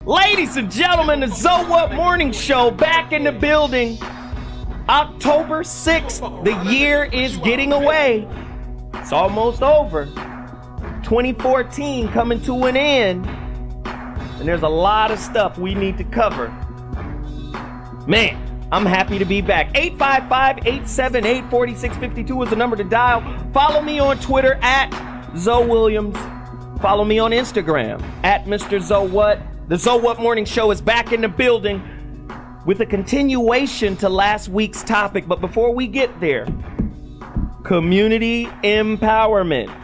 Ladies and gentlemen, the ZoWilliams Morning Show back in the building. October 6th, the year is getting away. It's almost over. 2014 coming to an end. And there's a lot of stuff we need to cover. Man, I'm happy to be back. 855-878-4652 is the number to dial. Follow me on Twitter at ZoWilliams. Follow me on Instagram at Mr. ZoWhat. The ZoWilliams Morning Show is back in the building with a continuation to last week's topic. But before we get there, community empowerment.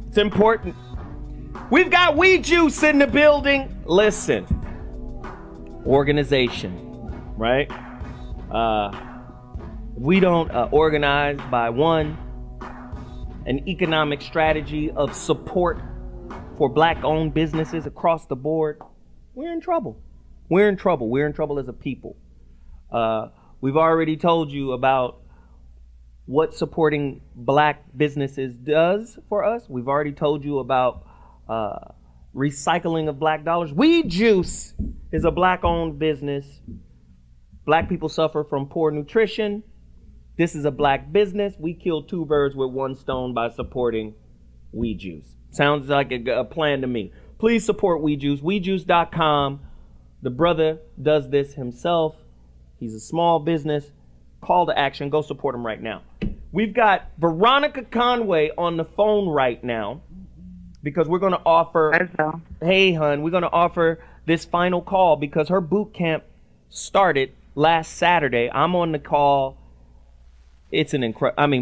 It's important. We've got Weed Juice in the building. Listen, organization, right? We don't organize by an economic strategy of support for black-owned businesses across the board. We're in trouble. We're in trouble. We're in trouble as a people. We've already told you about what supporting black businesses does for us. We've already told you about recycling of black dollars. Weed Juice is a black-owned business. Black people suffer from poor nutrition. This is a black business. We kill two birds with one stone by supporting Weed Juice. Sounds like a plan to me. Please support Weed Juice. WeedJuice.com. The brother does this himself. He's a small business. Call to action. Go support him right now. We've got Veronica Conway on the phone right now because we're going to offer. Hey, hun, we're going to offer this final call because her boot camp started last Saturday. I'm on the call. It's an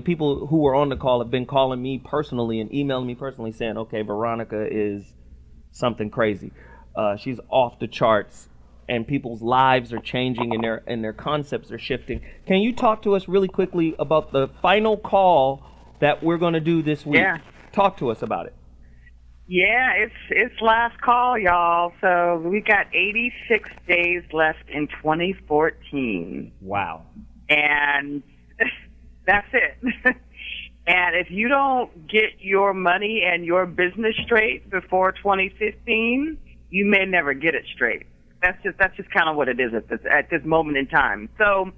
people who were on the call have been calling me personally and emailing me personally saying, okay, Veronica is something crazy. She's off the charts and people's lives are changing and their concepts are shifting. Can you talk to us really quickly about the final call that we're going to do this week? Yeah. Talk to us about it. Yeah, it's last call, y'all. So we got 86 days left in 2014. Wow. And that's it. And if you don't get your money and your business straight before 2015, you may never get it straight. That's just kind of what it is at this moment in time. So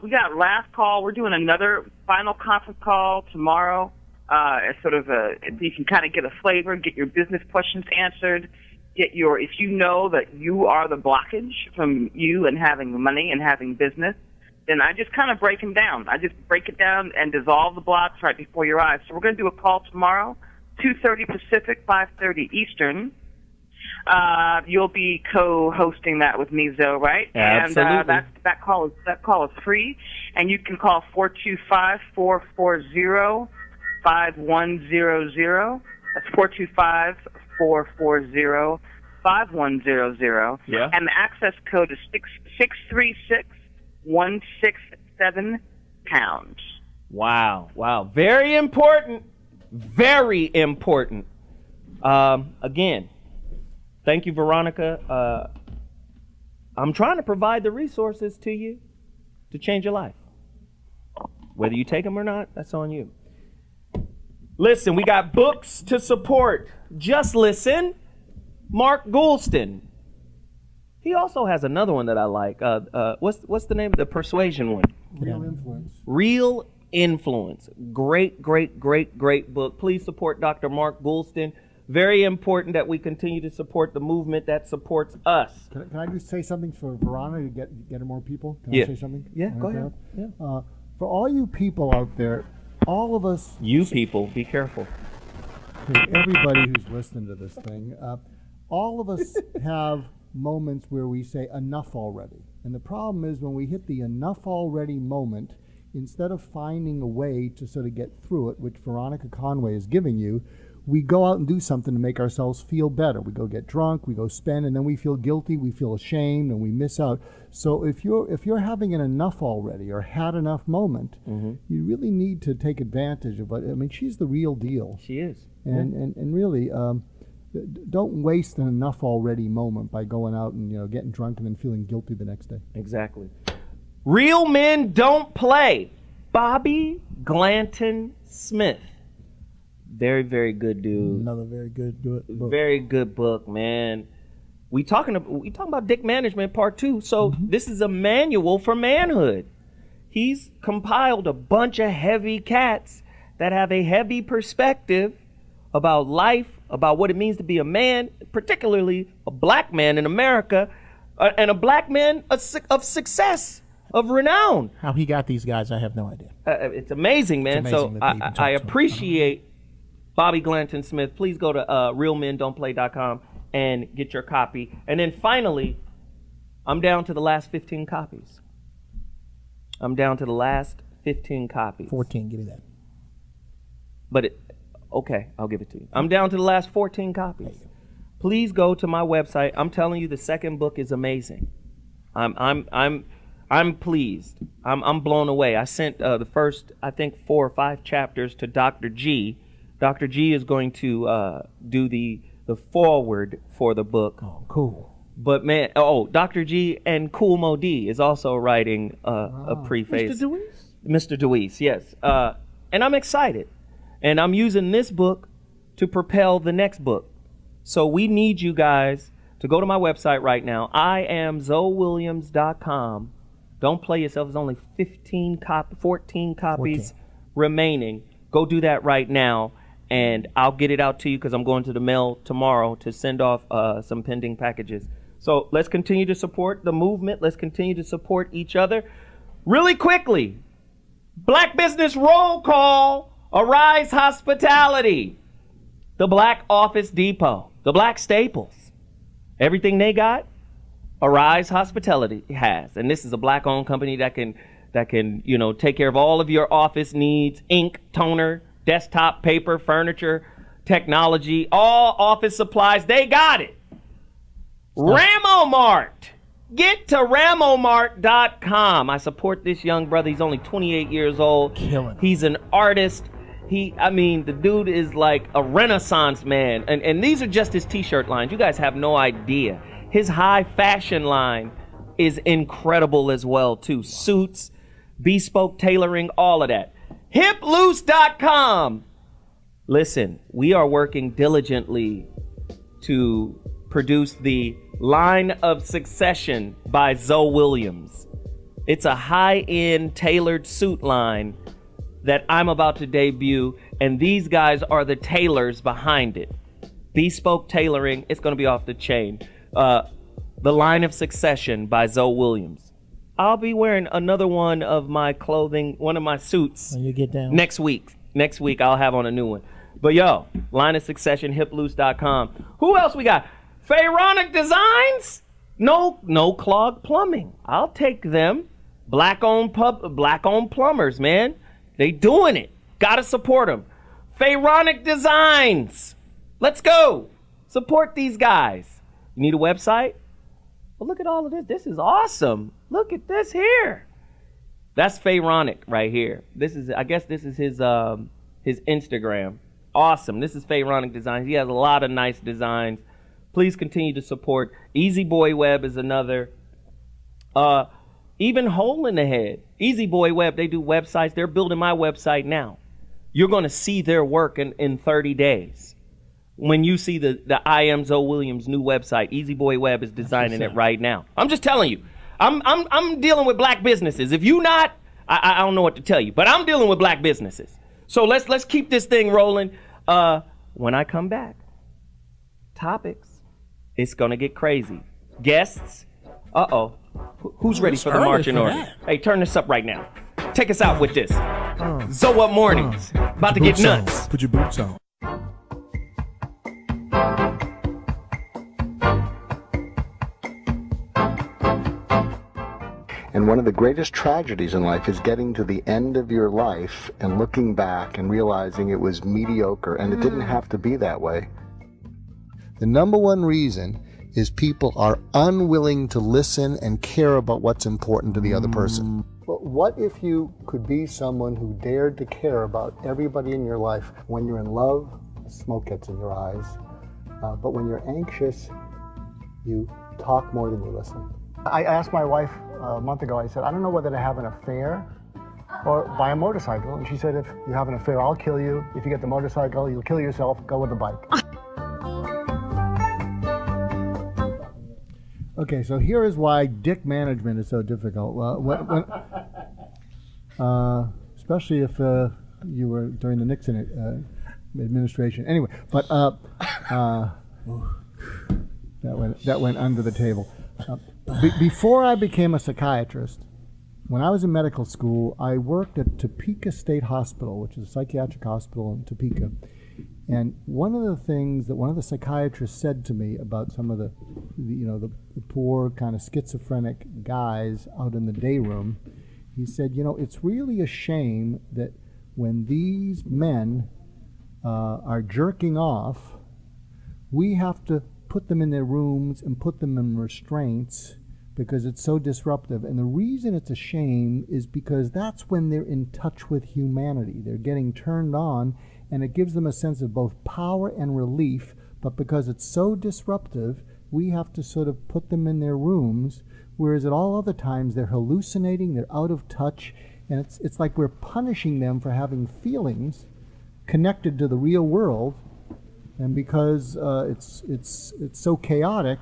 we got last call. We're doing another final conference call tomorrow. As sort of you can kind of get a flavor, get your business questions answered, if you know that you are the blockage from you and having money and having business, then I just kind of break them down. I just break it down and dissolve the blocks right before your eyes. So we're going to do a call tomorrow, 2:30 Pacific, 5:30 Eastern. You'll be co-hosting that with me, Zoe, right? Absolutely. And that call is free, and you can call 425-440-5100. That's 425-440-5100. Yeah. And the access code is 636-167#. Wow. Very important. Very important. Again, thank you, Veronica. I'm trying to provide the resources to you to change your life. Whether you take them or not, that's on you. Listen, we got books to support. Just listen. Mark Goulston. He also has another one that I like. What's the name of the persuasion one? Real Influence. Real Influence. Great book. Please support Dr. Mark Goulston. Very important that we continue to support the movement that supports us. Can I just say something for Veronica to get more people? Can Yeah. I say something? Yeah, go ahead. Yeah. For all you people out there, all of us... You people, be careful. Everybody who's listening to this thing, all of us have moments where we say enough already. And the problem is when we hit the enough already moment, instead of finding a way to sort of get through it, which Veronica Conway is giving you, we go out and do something to make ourselves feel better. We go get drunk, we go spend, and then we feel guilty, we feel ashamed, and we miss out. So if you're having an enough already or had enough moment, you really need to take advantage of it. I mean, she's the real deal. She is. And really, don't waste an enough already moment by going out and getting drunk and then feeling guilty the next day. Exactly. Real Men Don't Play. Bobby Glanton-Smith. Very good dude. Another very good book. Very good book, man. We talking about dick management part 2. So this is a manual for manhood. He's compiled a bunch of heavy cats that have a heavy perspective about life, about what it means to be a man, particularly a black man in America, and a black man of success, of renown. How he got these guys, I have no idea. It's amazing, man. It's amazing so I appreciate Bobby Glanton-Smith. Please go to realmendon'tplay.com and get your copy. And then finally, I'm down to the last 15 copies. 14, give me that. But okay, I'll give it to you. I'm down to the last 14 copies. Please go to my website. I'm telling you, the second book is amazing. I'm pleased. I'm blown away. I sent the first, I think, 4 or 5 chapters to Dr. G. Dr. G is going to do the foreword for the book. Oh, cool. But man, Dr. G and Cool Mo D is also writing a preface. Mr. DeWeese, yes. And I'm excited. And I'm using this book to propel the next book. So we need you guys to go to my website right now. I am ZoWilliams.com. Don't play yourself. There's only 14 copies remaining. Go do that right now. And I'll get it out to you because I'm going to the mail tomorrow to send off some pending packages. So let's continue to support the movement. Let's continue to support each other. Really quickly, Black Business Roll Call, Arise Hospitality, the Black Office Depot, the Black Staples. Everything they got, Arise Hospitality has. And this is a black-owned company that can take care of all of your office needs, ink, toner, desktop, paper, furniture, technology, all office supplies. They got it. Ramomart. Get to ramomart.com. I support this young brother. He's only 28 years old. Killing. He's an artist. The dude is like a Renaissance man. And these are just his t-shirt lines. You guys have no idea. His high fashion line is incredible as well, too. Suits, bespoke tailoring, all of that. Hiploose.com. Listen, we are working diligently to produce the Line of Succession by ZoWilliams. It's a high-end tailored suit line that I'm about to debut, and these guys are the tailors behind it. Bespoke tailoring, it's going to be off the chain. The Line of Succession by ZoWilliams. I'll be wearing another one of my clothing, one of my suits. When you get down. Next week I'll have on a new one. But yo, Line of Succession, hiploose.com. Who else we got? Pharaonic Designs? No clog plumbing. I'll take them. Black-owned plumbers, man. They doing it. Gotta support them. Pharaonic Designs. Let's go. Support these guys. You need a website? Well, look at all of this. This is awesome. Look at this here. That's Pharaonic right here. I guess this is his Instagram. Awesome. This is Pharaonic Designs. He has a lot of nice designs. Please continue to support. Easy Boy Web is another. Even Hole in the Head. Easy Boy Web, they do websites. They're building my website now. You're going to see their work in 30 days. When you see the I Am ZoWilliams new website, Easy Boy Web is designing it right now. I'm just telling you. I'm dealing with black businesses. If you not, I don't know what to tell you. But I'm dealing with black businesses. So let's keep this thing rolling. When I come back, topics. It's going to get crazy. Guests. Who's ready for the marching order? Hey, turn this up right now. Take us out with this. Zo Up Mornings. About to get nuts. Put your boots on. And one of the greatest tragedies in life is getting to the end of your life and looking back and realizing it was mediocre and it didn't have to be that way. The number one reason is people are unwilling to listen and care about what's important to the other person. But what if you could be someone who dared to care about everybody in your life? When you're in love, smoke gets in your eyes. But when you're anxious, you talk more than you listen. I asked my wife a month ago, I said, I don't know whether to have an affair or buy a motorcycle. And she said, if you have an affair, I'll kill you. If you get the motorcycle, you'll kill yourself. Go with the bike. Okay, so here is why dick management is so difficult. Well, especially if you were during the Nixon administration. Anyway, but that went under the table. Before I became a psychiatrist, when I was in medical school, I worked at Topeka State Hospital, which is a psychiatric hospital in Topeka. And one of the things that one of the psychiatrists said to me about some of the poor kind of schizophrenic guys out in the day room, he said, it's really a shame that when these men are jerking off, we have to put them in their rooms and put them in restraints because it's so disruptive. And the reason it's a shame is because that's when they're in touch with humanity. They're getting turned on, and it gives them a sense of both power and relief. But because it's so disruptive, we have to sort of put them in their rooms, whereas at all other times they're hallucinating, they're out of touch, and it's like we're punishing them for having feelings connected to the real world. And because it's so chaotic,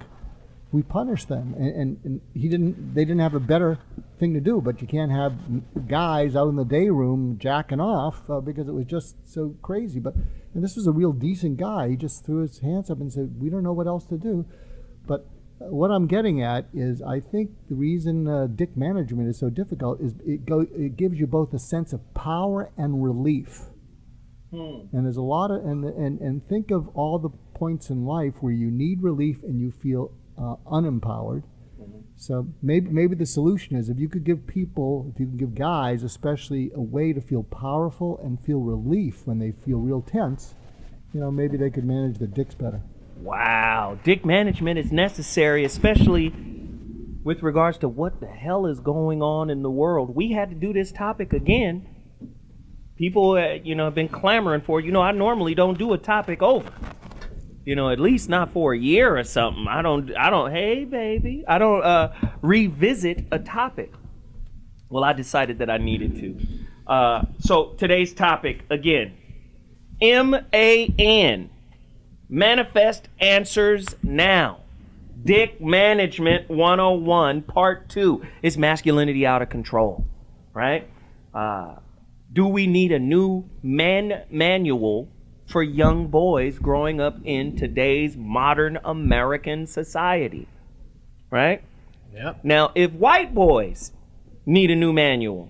we punish them. And they didn't have a better thing to do. But you can't have guys out in the day room jacking off because it was just so crazy. And this was a real decent guy. He just threw his hands up and said, "We don't know what else to do." But what I'm getting at is, I think the reason dick management is so difficult is it gives you both a sense of power and relief. And there's a lot of and think of all the points in life where you need relief and you feel unempowered. So maybe the solution is if you could give guys especially a way to feel powerful and feel relief when they feel real tense, maybe they could manage their dicks better. Wow, dick management is necessary, especially with regards to what the hell is going on in the world. We had to do this topic again. People, have been clamoring for it. I normally don't do a topic over. At least not for a year or something. I don't, hey, baby. I don't revisit a topic. Well, I decided that I needed to. So today's topic, again, MAN, Manifest Answers Now. Dick Management 101, Part 2. Is masculinity out of control? Right? Do we need a new manual for young boys growing up in today's modern American society? Right? Yep. Now, if white boys need a new manual,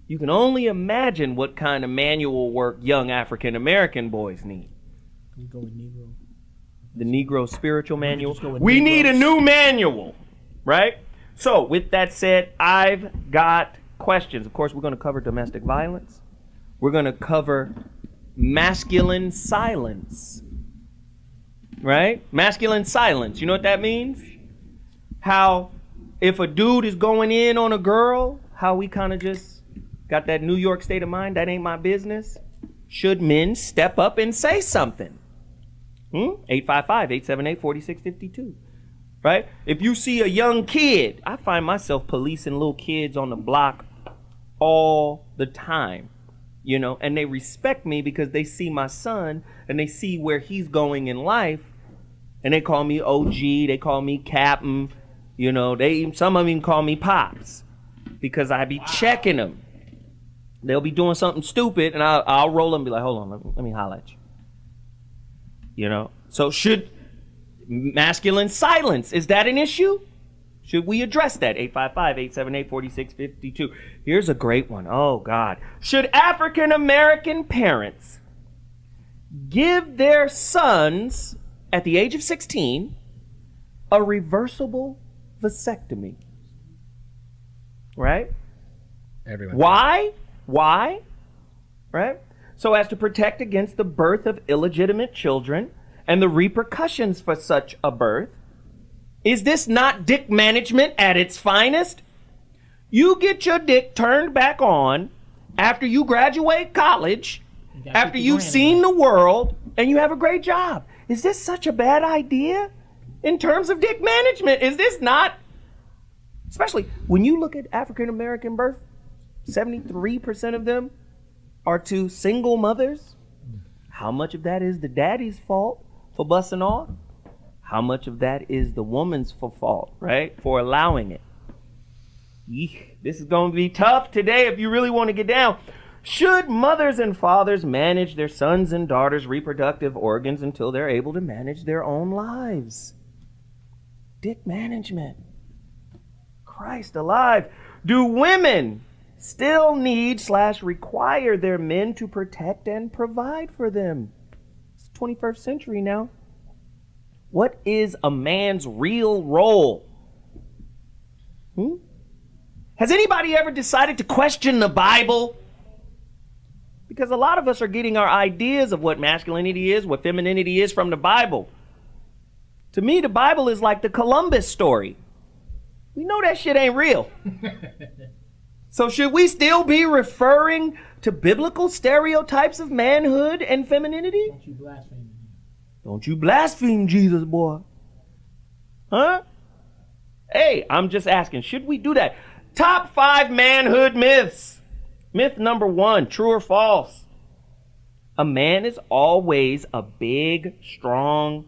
you can only imagine what kind of manual work young African American boys need. You go with Negro. The Negro spiritual manual. We need a new manual, right? So, with that said, I've got questions. Of course, we're going to cover domestic violence. We're going to cover masculine silence. Right? Masculine silence. You know what that means? How if a dude is going in on a girl, how we kind of just got that New York state of mind, that ain't my business. Should men step up and say something? 855-878-4652. Right? If you see a young kid, I find myself policing little kids on the block all the time, and they respect me because they see my son and they see where he's going in life, and they call me OG, they call me Captain, some of them even call me Pops because I be checking them. They'll be doing something stupid and I'll roll them and be like, hold on, let me holler at you. So should masculine silence, is that an issue? Should we address that? 855-878-4652. Here's a great one. Oh, God. Should African American parents give their sons, at the age of 16, a reversible vasectomy? Right? Everyone. Why? Right? So as to protect against the birth of illegitimate children and the repercussions for such a birth. Is this not dick management at its finest? You get your dick turned back on after you graduate college, after you've seen the world, and you have a great job. Is this such a bad idea in terms of dick management? Is this not, especially when you look at African American birth, 73% of them are to single mothers. How much of that is the daddy's fault for busting off? How much of that is the woman's fault, right? For allowing it. Eek, this is going to be tough today if you really want to get down. Should mothers and fathers manage their sons and daughters' reproductive organs until they're able to manage their own lives? Dick management. Christ alive. Do women still need/require their men to protect and provide for them? It's 21st century now. What is a man's real role? Has anybody ever decided to question the Bible? Because a lot of us are getting our ideas of what masculinity is, what femininity is from the Bible. To me, the Bible is like the Columbus story. We know that shit ain't real. So should we still be referring to biblical stereotypes of manhood and femininity? Don't you blaspheme. Don't you blaspheme Jesus, boy. Huh? Hey, I'm just asking, should we do that? Top 5 manhood myths. Myth number 1, true or false? A man is always a big, strong,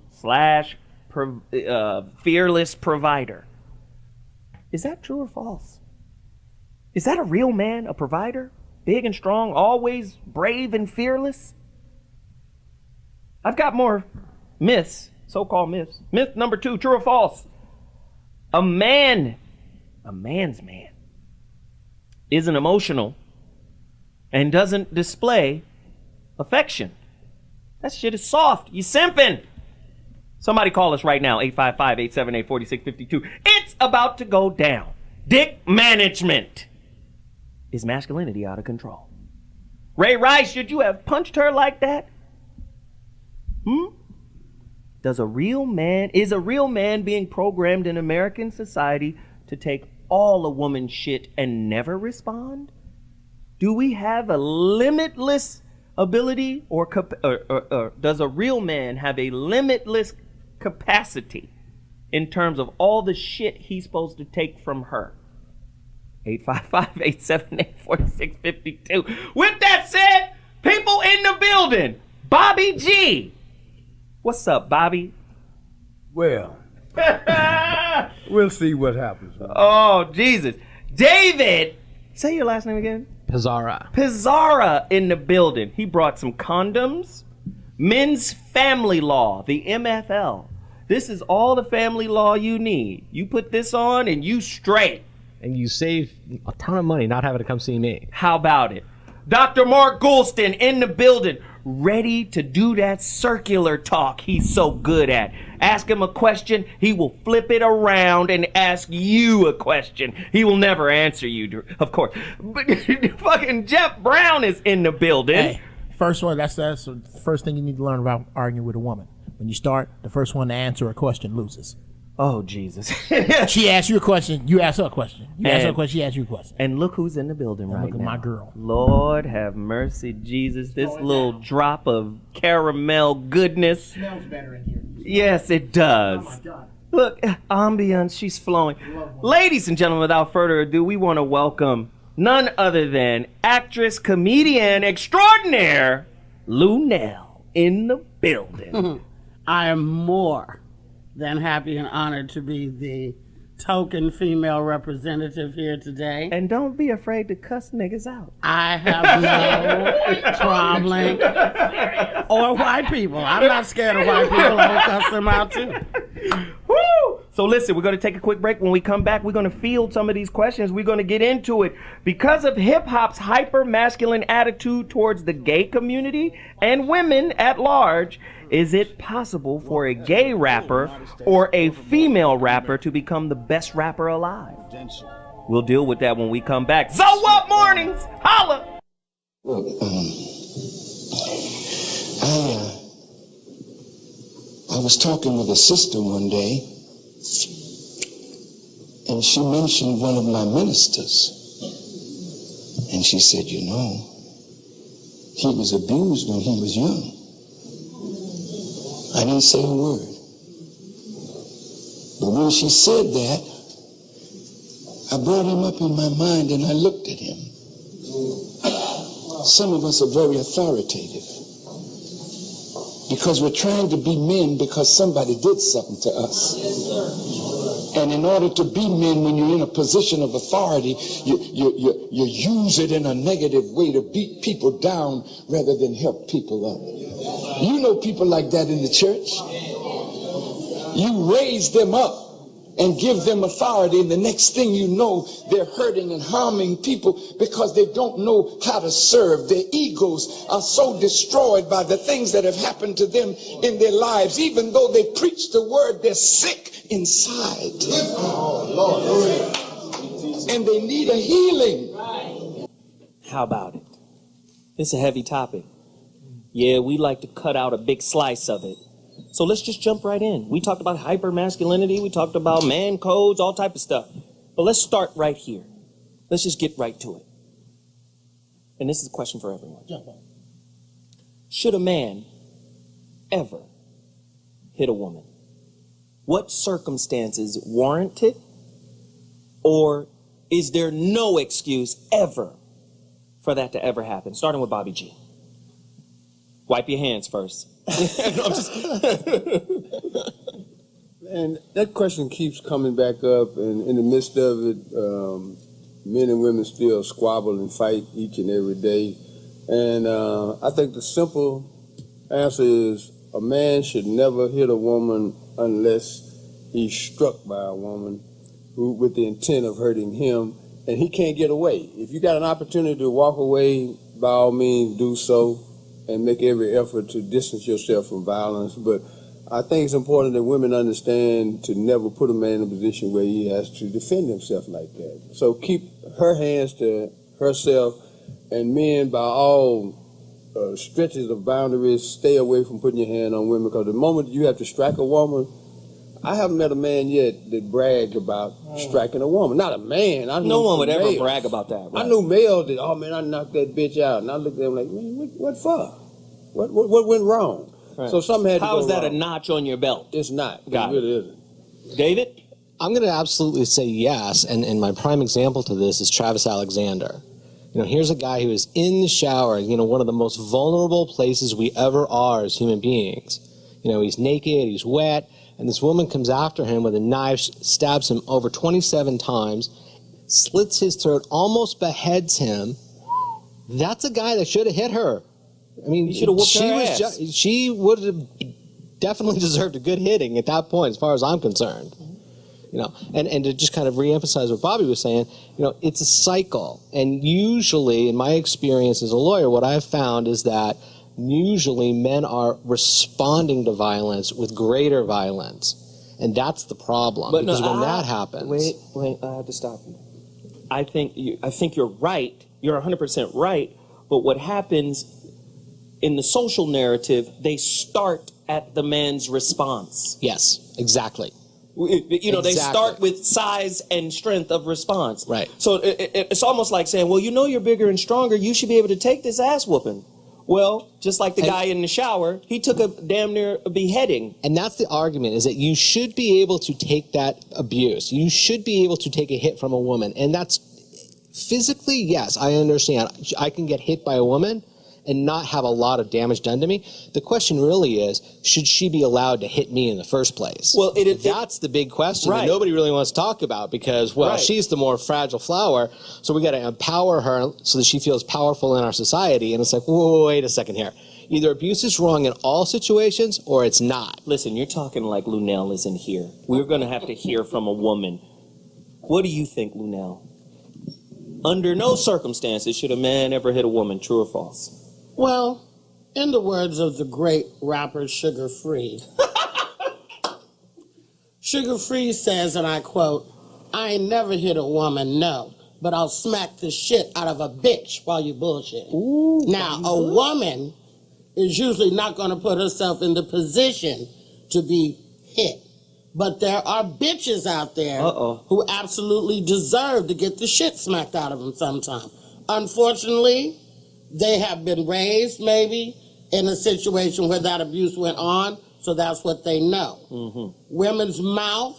fearless provider. Is that true or false? Is that a real man, a provider? Big and strong, always brave and fearless? I've got more myths, so-called myths. Myth number 2, true or false? A man's man, isn't emotional and doesn't display affection. That shit is soft. You simping. Somebody call us right now, 855-878-4652. It's about to go down. Dick management. Is masculinity out of control? Ray Rice, should you have punched her like that? Is a real man being programmed in American society to take all a woman's shit and never respond? Do we have a limitless ability, or does a real man have a limitless capacity in terms of all the shit he's supposed to take from her? 855-878-4652. With that said, people in the building, Bobby G. What's up, Bobby? Well, we'll see what happens. Oh, Jesus. David, say your last name again. Pisarra in the building. He brought some condoms, men's family law, the MFL. This is all the family law you need. You put this on and you straight. And you save a ton of money not having to come see me. How about it? Dr. Mark Goulston in the building, ready to do that circular talk he's so good at. Ask him a question, he will flip it around and ask you a question. He will never answer you, of course. But fucking Jeff Brown is in the building. Hey, first one, that's the first thing you need to learn about arguing with a woman. When you start, the first one to answer a question loses. Oh, Jesus. She asks you a question, you ask her a question. You ask her a question, she asks you a question. And look who's in the building right now. Look at my girl. Lord have mercy, Jesus. This little drop of caramel goodness. Smells better in here. Yes, it does. Oh, my God. Look, ambience, she's flowing. Ladies and gentlemen, without further ado, we want to welcome none other than actress, comedian extraordinaire, Luenell in the building. I am more than happy and honored to be the token female representative here today. And don't be afraid to cuss niggas out. I have no problem. Or white people. I'm not scared of white people. I will cuss them out too. Woo! So listen, we're going to take a quick break. When we come back, we're going to field some of these questions. We're going to get into it. Because of hip-hop's hyper-masculine attitude towards the gay community and women at large, is it possible for a gay rapper or a female rapper to become the best rapper alive? We'll deal with that when we come back. So what mornings? Holla! Look, I was talking with a sister one day, and she mentioned one of my ministers. And she said, you know, he was abused when he was young. I didn't say a word. But when she said that, I brought him up in my mind and I looked at him. Some of us are very authoritative. Because we're trying to be men because somebody did something to us. And in order to be men, when you're in a position of authority, you use it in a negative way to beat people down rather than help people up. You know people like that in the church. You raise them up and give them authority, and the next thing you know, they're hurting and harming people because they don't know how to serve. Their egos are so destroyed by the things that have happened to them in their lives. Even though they preach the word, they're sick inside. And they need a healing. How about it? It's a heavy topic. Yeah, we like to cut out a big slice of it. So let's just jump right in. We talked about hyper-masculinity. We talked about man codes, all type of stuff. But let's start right here. Let's just get right to it. And this is a question for everyone. Jump on. Should a man ever hit a woman? What circumstances warrant it? Or is there no excuse ever for that to ever happen? Starting with Bobby G. Wipe your hands first. And that question keeps coming back up, and in the midst of it, men and women still squabble and fight each and every day. And I think the simple answer is a man should never hit a woman unless he's struck by a woman with the intent of hurting him, and he can't get away. If you got an opportunity to walk away, by all means do so, and make every effort to distance yourself from violence. But I think it's important that women understand to never put a man in a position where he has to defend himself like that. So keep her hands to herself, and men, by all stretches of boundaries, stay away from putting your hand on women, because the moment you have to strike a woman, I haven't met a man yet that bragged about striking a woman. Not a man. No one would ever brag about that. Right? I knew males that, oh man, I knocked that bitch out. And I looked at them like, man, what for? What went wrong? Right. So something had to go How is that wrong. A notch on your belt? It's not. Got it really isn't. David? I'm going to absolutely say yes, and my prime example to this is Travis Alexander. You know, here's a guy who is in the shower, you know, one of the most vulnerable places we ever are as human beings. You know, he's naked, he's wet, and this woman comes after him with a knife, stabs him over 27 times, slits his throat, almost beheads him. That's a guy that should have hit her. I mean, he should have whooped her ass. She would have definitely deserved a good hitting at that point, as far as I'm concerned. You know, and to just kind of reemphasize what Bobby was saying, you know, it's a cycle. And usually, in my experience as a lawyer, what I've found is that usually men are responding to violence with greater violence. And that's the problem. But because when that happens... Wait, I have to stop you. I think you're right. You're 100% right. But what happens in the social narrative, they start at the man's response. Yes, exactly. You know, they start with size and strength of response. Right. So it's almost like saying, well, you know you're bigger and stronger. You should be able to take this ass whooping. Well, just like the guy in the shower, he took a damn near a beheading. And that's the argument, is that you should be able to take that abuse. You should be able to take a hit from a woman. And that's physically, yes, I understand. I can get hit by a woman and not have a lot of damage done to me. The question really is, should she be allowed to hit me in the first place? Well, that's the big question that nobody really wants to talk about, because, well, she's the more fragile flower, so we got to empower her so that she feels powerful in our society. And it's like, whoa, wait a second here. Either abuse is wrong in all situations, or it's not. Listen, you're talking like Luenell isn't here. We're going to have to hear from a woman. What do you think, Luenell? Under no circumstances should a man ever hit a woman, true or false? Well, in the words of the great rapper Sugar Free, Sugar Free says, and I quote, "I ain't never hit a woman, no, but I'll smack the shit out of a bitch while you bullshit." Ooh, now, a woman is usually not going to put herself in the position to be hit. But there are bitches out there who absolutely deserve to get the shit smacked out of them sometime. Unfortunately, they have been raised maybe in a situation where that abuse went on, so that's what they know. Mm-hmm. Women's mouth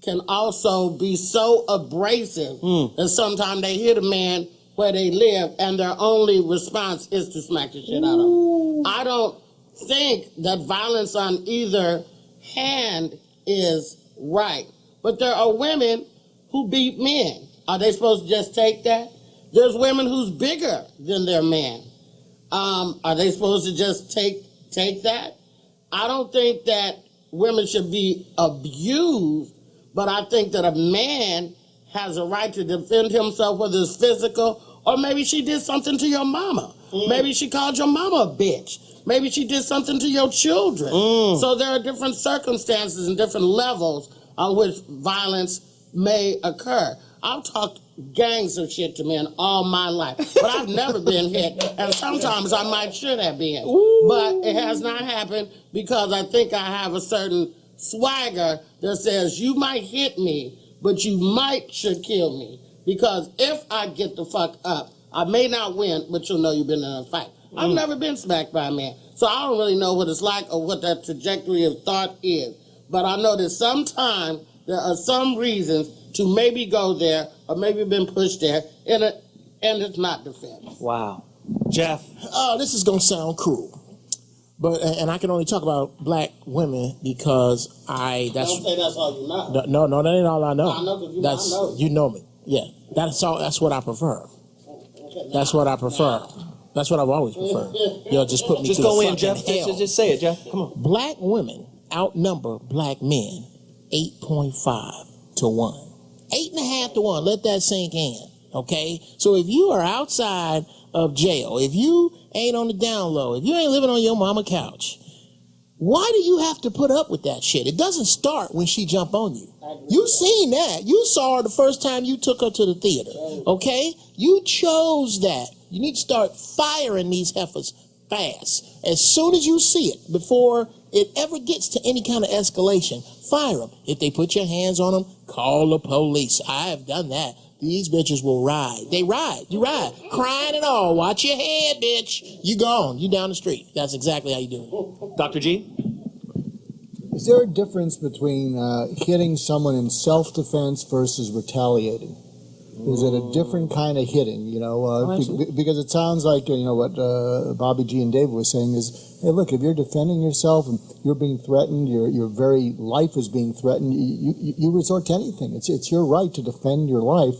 can also be so abrasive that sometimes they hit a man where they live and their only response is to smack the shit out of them. I don't think that violence on either hand is right. But there are women who beat men. Are they supposed to just take that? There's women who's bigger than their man. Are they supposed to just take that? I don't think that women should be abused, but I think that a man has a right to defend himself, whether it's physical, or maybe she did something to your mama. Maybe she called your mama a bitch. Maybe she did something to your children. So there are different circumstances and different levels on which violence may occur. I've talked gangs of shit to men all my life, but I've never been hit, and sometimes I might should have been. But it has not happened because I think I have a certain swagger that says you might hit me, but you should kill me. Because if I get the fuck up, I may not win, but you'll know you've been in a fight. I've never been smacked by a man, so I don't really know what it's like or what that trajectory of thought is. But I know that sometimes there are some reasons to maybe go there or maybe been pushed there, and it's not defense. Wow. Jeff. This is going to sound cruel. But and I can only talk about black women because Don't say that's all you know. No, that ain't all I know. I know because I know. You know me. Yeah. That's what I prefer. That's what I prefer. That's what I've always preferred. You'll just put me Just to go the in, Jeff. hell. Just say it, Jeff. Come on. Black women outnumber black men 8.5 to 1. 8.5 to 1. Let that sink in. Okay? So if you are outside of jail, if you ain't on the down low, if you ain't living on your mama couch, why do you have to put up with that shit? It doesn't start when she jump on you. You seen that. You saw her the first time you took her to the theater. Okay? You chose that. You need to start firing these heifers fast. As soon as you see it, before it ever gets to any kind of escalation, fire them. If they put your hands on them, call the police. I have done that. These bitches will ride. They ride. You ride. Crying and all. Watch your head, bitch. You gone. You down the street. That's exactly how you do it. Dr. G? Is there a difference between hitting someone in self-defense versus retaliating? Is it a different kind of hitting, because it sounds like, what Bobby G and David was saying is, hey, look, if you're defending yourself and you're being threatened, your very life is being threatened, you resort to anything. It's your right to defend your life.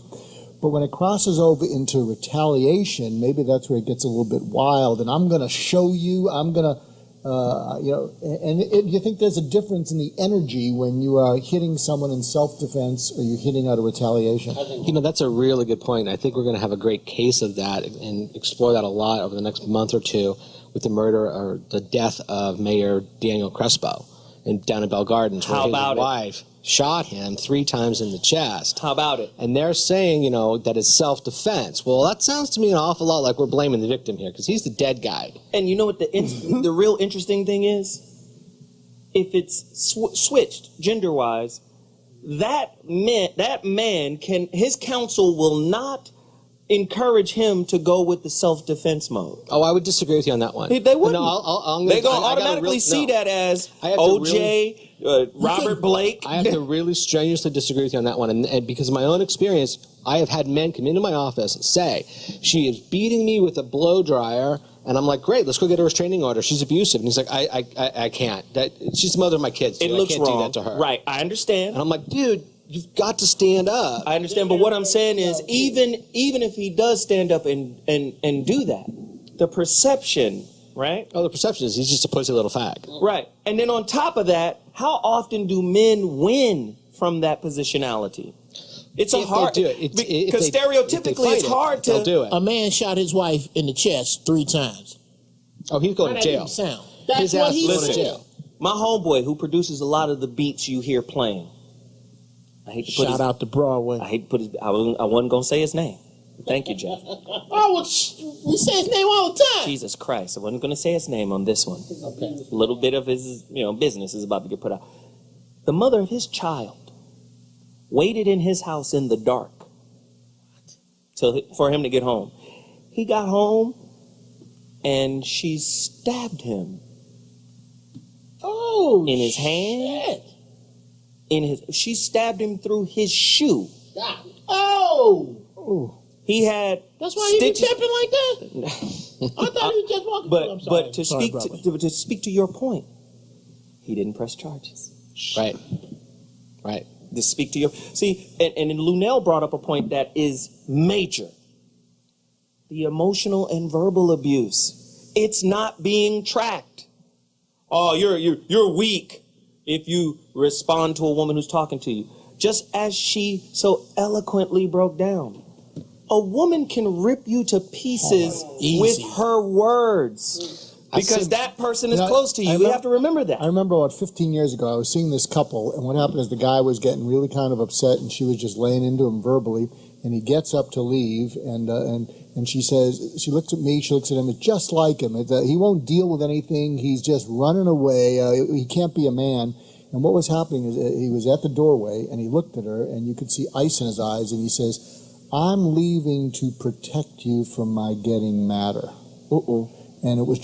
But when it crosses over into retaliation, maybe that's where it gets a little bit wild, and I'm going to show you, I'm going to, you think there's a difference in the energy when you are hitting someone in self-defense or you're hitting out of retaliation? That's a really good point. I think we're going to have a great case of that and explore that a lot over the next month or two with the murder or the death of Mayor Daniel Crespo down in Bell Gardens, where his wife shot him 3 times in the chest. How about it? And they're saying, that it's self-defense. Well, that sounds to me an awful lot like we're blaming the victim here, because he's the dead guy. And you know what the real interesting thing is? If it's switched gender-wise, that man his counsel will not encourage him to go with the self-defense mode. Oh, I would disagree with you on that one. They wouldn't. No, they're going to automatically see that as OJ, Robert Blake. I have to really strenuously disagree with you on that one. And because of my own experience, I have had men come into my office and say, she is beating me with a blow dryer. And I'm like, great, let's go get a restraining order. She's abusive. And he's like, I can't. She's the mother of my kids. It looks I can't wrong. do that to her. Right, I understand. And I'm like, dude, you've got to stand up. I understand, but what I'm saying is, even if he does stand up and do that, the perception, right? Oh, the perception is he's just a pussy little fag. Right. And then on top of that, how often do men win from that positionality? It's a hard, because stereotypically it's hard to do it. A man shot his wife in the chest 3 times. Oh, he's going to jail. That's what he's going to jail. My homeboy, who produces a lot of the beats you hear playing, I hate to put Shout out to Broadway. I hate to put his. I wasn't gonna say his name. Thank you, Jeff. We say his name all the time. Jesus Christ, I wasn't gonna say his name on this one. Okay. A little bit of his, business is about to get put out. The mother of his child waited in his house in the dark for him to get home. He got home, and she stabbed him. Oh, in his hand. She stabbed him through his shoe. Oh! He had. That's why he was tipping like that. I thought he was just walking. But to speak to your point, he didn't press charges. Right. To speak to your and Luenell brought up a point that is major. The emotional and verbal abuse. It's not being tracked. Oh, you're weak if you respond to a woman who's talking to you. Just as she so eloquently broke down. A woman can rip you to pieces with her words. Because that person is close to you. You have to remember that. I remember about 15 years ago, I was seeing this couple, and what happened is the guy was getting really kind of upset, and she was just laying into him verbally, and he gets up to leave, and she says, she looks at me, she looks at him, it's just like him. He won't deal with anything. He's just running away. He can't be a man. And what was happening is he was at the doorway, and he looked at her, and you could see ice in his eyes, and he says, I'm leaving to protect you from my getting madder. And it was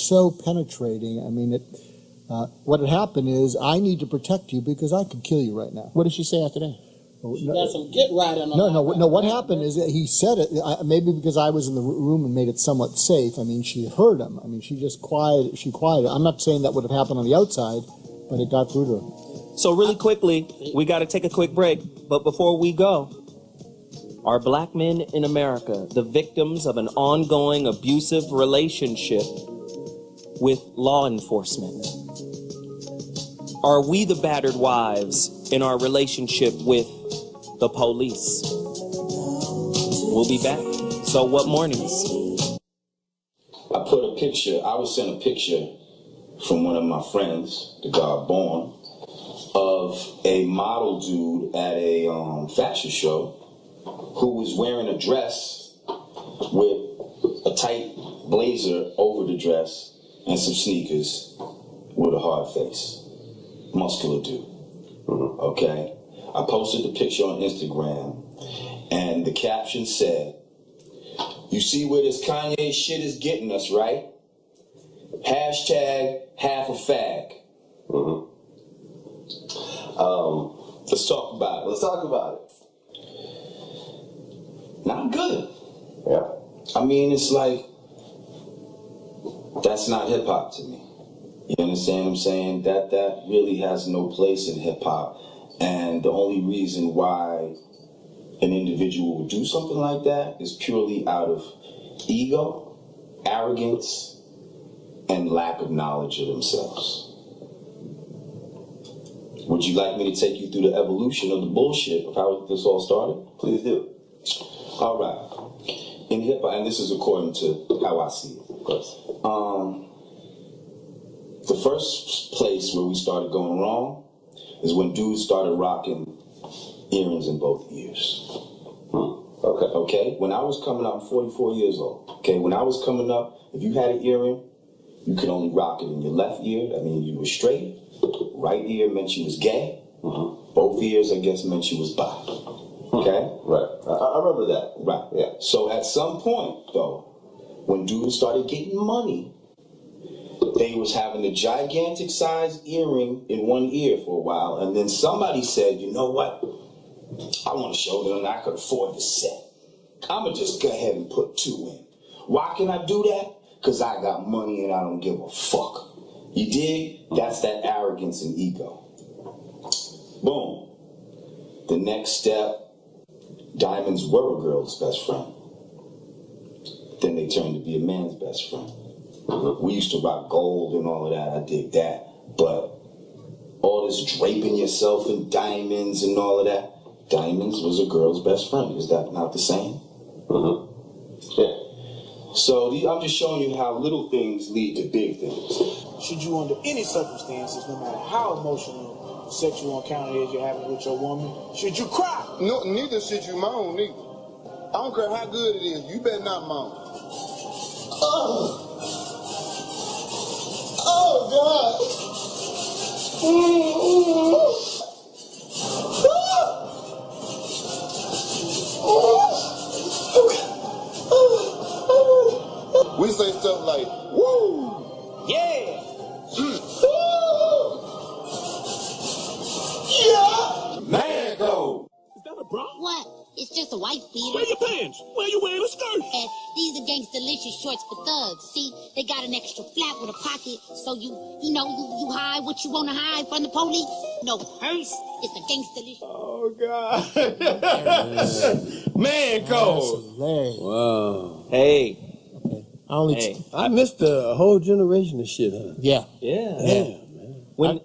so penetrating. I mean, what had happened is, I need to protect you because I could kill you right now. What did she say after that? She got some get right on. No. What happened is that he said it. Maybe because I was in the room and made it somewhat safe. I mean, she heard him. I mean, she quieted. I'm not saying that would have happened on the outside, but it got through to her. So really quickly, we got to take a quick break. But before we go, are black men in America the victims of an ongoing abusive relationship with law enforcement? Are we the battered wives in our relationship with the police? We'll be back. So what mornings? I was sent a picture from one of my friends, the guy born, of a model dude at a fashion show who was wearing a dress with a tight blazer over the dress and some sneakers with a hard face. Muscular dude. Okay? I posted the picture on Instagram, and the caption said, you see where this Kanye shit is getting us, right? Hashtag half a fag. Let's talk about it. Not good. Yeah. I mean, it's like, that's not hip hop to me. You understand what I'm saying? That really has no place in hip hop. And the only reason why an individual would do something like that is purely out of ego, arrogance, and lack of knowledge of themselves. Would you like me to take you through the evolution of the bullshit of how this all started? Please do. All right. In hip hop, and this is according to how I see it, of course. The first place where we started going wrong is when dudes started rocking earrings in both ears. Okay. When I was coming up, I'm 44 years old. Okay. When I was coming up, if you had an earring, you could only rock it in your left ear. That means you were straight. Right ear meant you was gay. Both ears, I guess, meant you was bi. Okay? Right. I remember that. Right. Yeah. So at some point, though, when dudes started getting money, they was having a gigantic sized earring in one ear for a while, and then somebody said, you know what? I want to show them I could afford the set. I'm going to just go ahead and put 2 in. Why can I do that? Because I got money and I don't give a fuck. You dig? That's that arrogance and ego. Boom. The next step, diamonds were a girl's best friend. Then they turned to be a man's best friend. We used to rock gold and all of that. I dig that. But all this draping yourself in diamonds and all of that, diamonds was a girl's best friend. Is that not the same? Yeah. So I'm just showing you how little things lead to big things. Should you, under any circumstances, no matter how emotional, sexual encounter is you're having with your woman, should you cry? No, neither should you moan, neither. I don't care how good it is. You better not moan. Oh, God. We say stuff like, woo! Yeah! Yeah! Man code! Is that a bra? What? It's just a wife beater. Where your pants? Where you wearing a skirt? And these are gangsta-licious shorts for thugs. See, they got an extra flap with a pocket, so you hide what you want to hide from the police. No purse. It's a gangsta-licious. Oh, God. Man code. Wow. Hey. I missed a whole generation of shit, huh? Yeah. Yeah. Man. When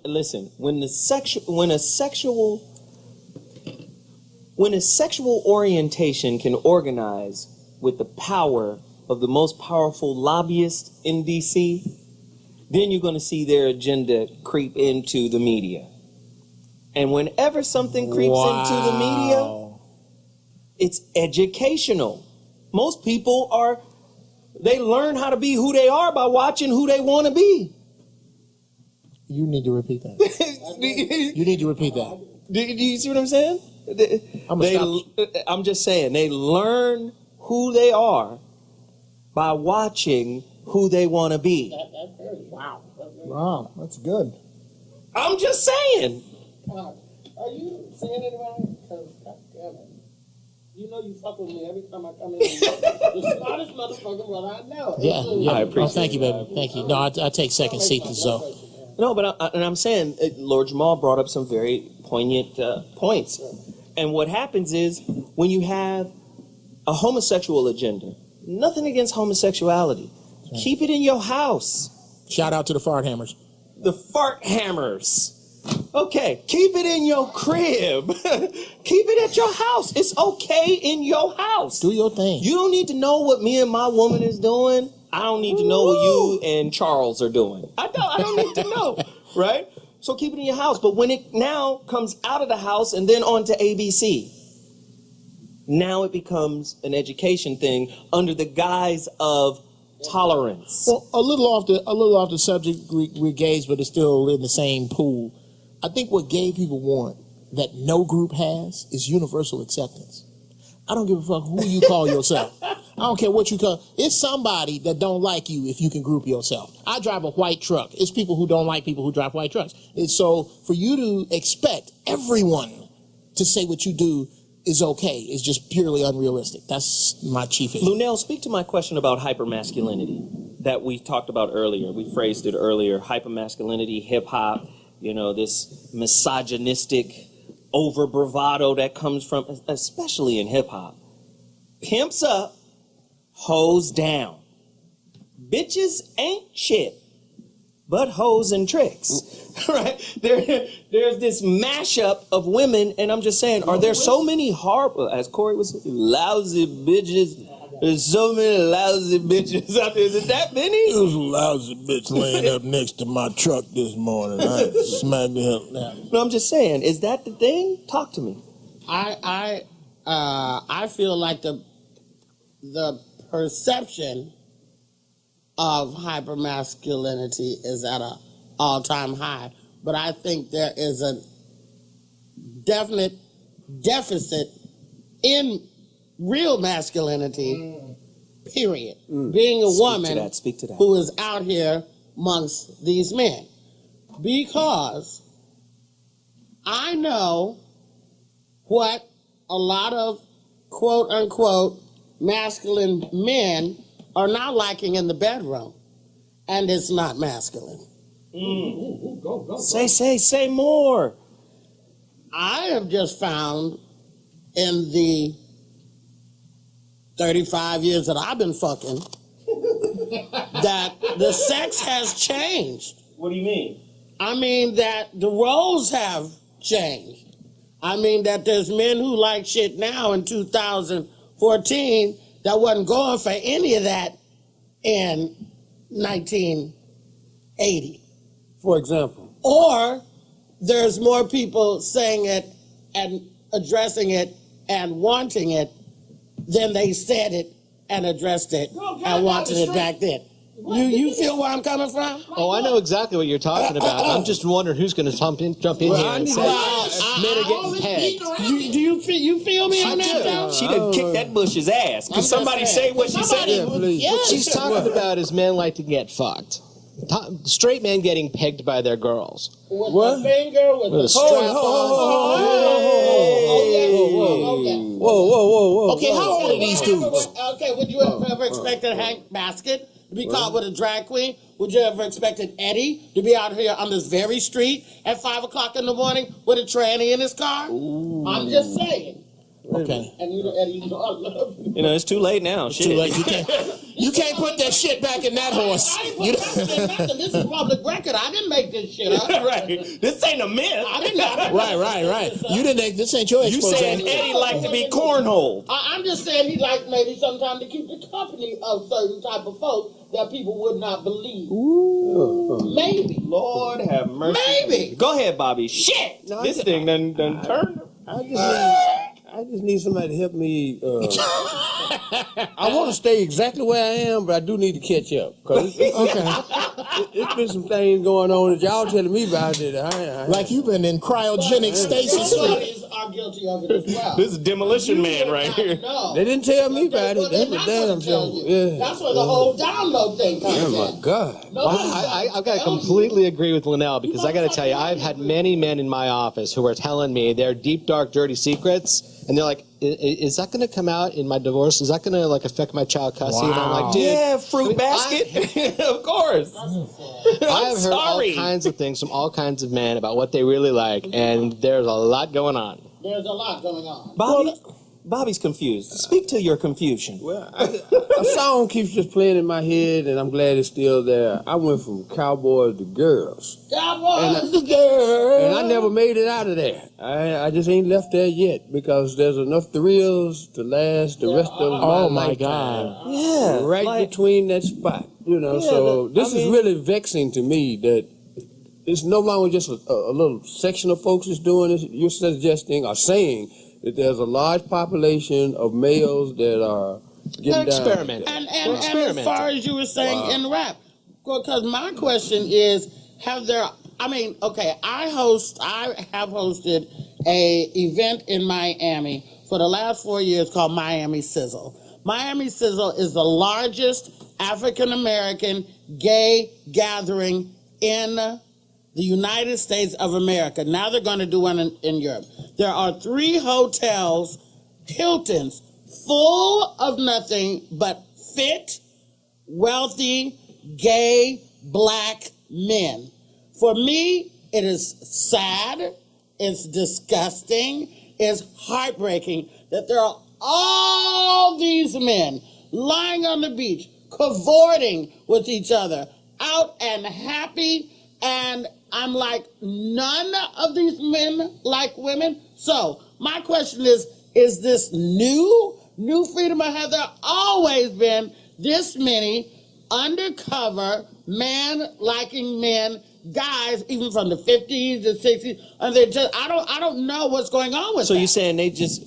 a sexual orientation can organize with the power of the most powerful lobbyist in DC, then you're going to see their agenda creep into the media. And whenever something creeps into the media, it's educational. Most people they learn how to be who they are by watching who they want to be. You need to repeat that. You need to repeat that. Do you see what I'm saying? I'm just saying, they learn who they are by watching who they want to be. Wow, that's good. I'm just saying. Are you saying anybody? Because, goddammit, you know you fuck with me every time I come in. The smartest motherfucker brother I know. Yeah. I appreciate thank you, baby. Thank you. No, I take second seat to Zoe. No, but I'm saying, Lord Jamal brought up some very poignant points. And what happens is, when you have a homosexual agenda, nothing against homosexuality, keep it in your house. Shout out to the fart hammers. The fart hammers. Okay, keep it in your crib. Keep it at your house. It's okay in your house. Do your thing. You don't need to know what me and my woman is doing. I don't need to know what you and Charles are doing. I don't need to know, right? So keep it in your house. But when it now comes out of the house and then onto ABC, now it becomes an education thing under the guise of tolerance. Well, a little off the subject we're gays, but it's still in the same pool. I think what gay people want that no group has is universal acceptance. I don't give a fuck who you call yourself. I don't care what you call. It's somebody that don't like you if you can group yourself. I drive a white truck. It's people who don't like people who drive white trucks. And so for you to expect everyone to say what you do is okay is just purely unrealistic. That's my chief issue. Luenell, speak to my question about hypermasculinity that we talked about earlier. We phrased it earlier. Hypermasculinity, hip-hop, this misogynistic over bravado that comes from, especially in hip-hop. Pimps up, hoes down. Bitches ain't shit but hoes and tricks, right? There's this mashup of women, and I'm just saying, are there so many as Corey was saying, lousy bitches? There's so many lousy bitches out there. Is it that many? There was a lousy bitch laying up next to my truck this morning. I smacked the hell down. No, I'm just saying, is that the thing? Talk to me. I feel like the perception of hypermasculinity is at an all-time high, but I think there is a definite deficit in real masculinity, period. Being a woman who is out here amongst these men. Because I know what a lot of quote-unquote masculine men are not liking in the bedroom, and it's not masculine. Go. Say more. I have just found in the 35 years that I've been fucking that the sex has changed. What do you mean? I mean that the roles have changed. I mean that there's men who like shit now in 2014 that wasn't going for any of that in 1980, for example. Or there's more people saying it and addressing it and wanting it than they said it and addressed it and wanted it back then. You feel where I'm coming from? Oh, I know exactly what you're talking about. I'm just wondering who's going to jump in here and say men are getting pegged. Do you feel me on that, though? She done kicked that Bush's ass. Can somebody say what she said? What she's talking about is men like to get fucked. Straight men getting pegged by their girls. With the finger, with the strap on. Whoa. Okay, how old are these dudes? Okay, would you have ever expected Hank Basket to be caught with a drag queen? Would you ever expected Eddie to be out here on this very street at 5 o'clock in the morning with a tranny in his car? Ooh. I'm just saying. Okay. And you know, Eddie, you know I love you. You know, it's too late now. It's too late. You can't put that shit back in that horse. I ain't put nothing. This is public record. I didn't make this shit up. Right. This ain't a myth. I didn't. Right. You didn't make this ain't your expose. You saying Eddie liked to be cornholed. I'm just saying he liked maybe sometimes to keep the company of certain type of folks that people would not believe. Ooh. Maybe. Lord have mercy. Maybe. Go ahead, Bobby. Shit. No, this thing done turned. I just need somebody to help me. I want to stay exactly where I am, but I do need to catch up. Cause it's been some things going on that y'all telling me about it. Like you've been in cryogenic stasis. Somebody are guilty of it as well. This is Demolition Man right here. They didn't tell me about it. That's what damn show. Yeah. That's where the whole download thing comes in. Oh my God. I've got to completely agree with Luenell because I got to tell you, I've had many men in my office who are telling me their deep, dark, dirty secrets, and they're like, "Is that going to come out in my divorce? Is that going to like affect my child custody?" Wow. And I'm like, "Dude, yeah, fruit basket, of course." I have heard all kinds of things from all kinds of men about what they really like, and there's a lot going on. There's a lot going on. Bobby's confused. Speak to your confusion. Well, a song keeps just playing in my head, and I'm glad it's still there. I went from cowboys to girls. Cowboys to girls. And I never made it out of there. I just ain't left there yet because there's enough thrills to last the rest of my lifetime. My God. Yeah. Right between that spot. You know, so this is really vexing to me that it's no longer just a little section of folks that's doing this. You're suggesting or saying that there's a large population of males that are getting experimenting. And as far as you were saying in rap, because my question is, have there? I mean, okay, I have hosted a event in Miami for the last 4 years called Miami Sizzle. Miami Sizzle is the largest African American gay gathering in the United States of America. Now they're going to do one in Europe. There are 3 hotels, Hiltons, full of nothing but fit, wealthy, gay, black men. For me, it is sad, it's disgusting, it's heartbreaking that there are all these men lying on the beach, cavorting with each other, out and happy, and I'm like, none of these men like women. So my question is this new freedom, or have there always been this many undercover man-liking men, guys, even from the 50s and 60s, and they're just, I don't know what's going on with So that. you're saying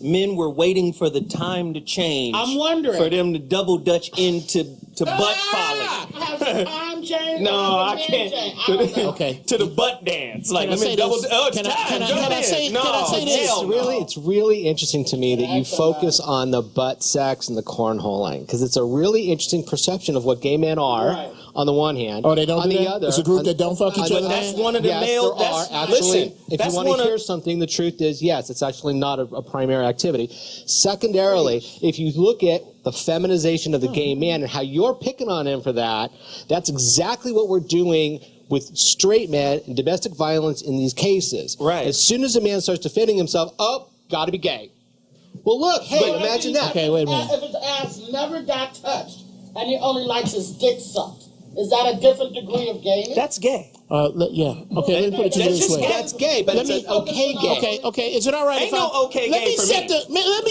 men were waiting for the time to change. I'm wondering. For them to double dutch into butt folly. Has the time changed? No, I can't. Okay. To the butt dance. Like, Can I say this? Can I say this? It's really interesting to me that you focus on the butt sex and the cornholing, because it's a really interesting perception of what gay men are on the one hand. Oh, they don't on do the that? other, It's a group that don't fuck each other? That's one of the male. There are actually. If you want to hear something, the truth is yes, it's actually not a primary activity. Secondarily, if you look at the feminization of the gay man and how you're picking on him for that, that's exactly what we're doing with straight men and domestic violence in these cases. Right. As soon as a man starts defending himself, got to be gay. Well, look, hey, imagine that. Okay, wait a minute. If his ass never got touched and he only likes his dick sucked, is that a different degree of gayness? That's gay. Yeah. Okay, let me put it to you this way. That's gay, but it's an okay gay. Okay. Is it all right? Ain't no okay gay for me. Let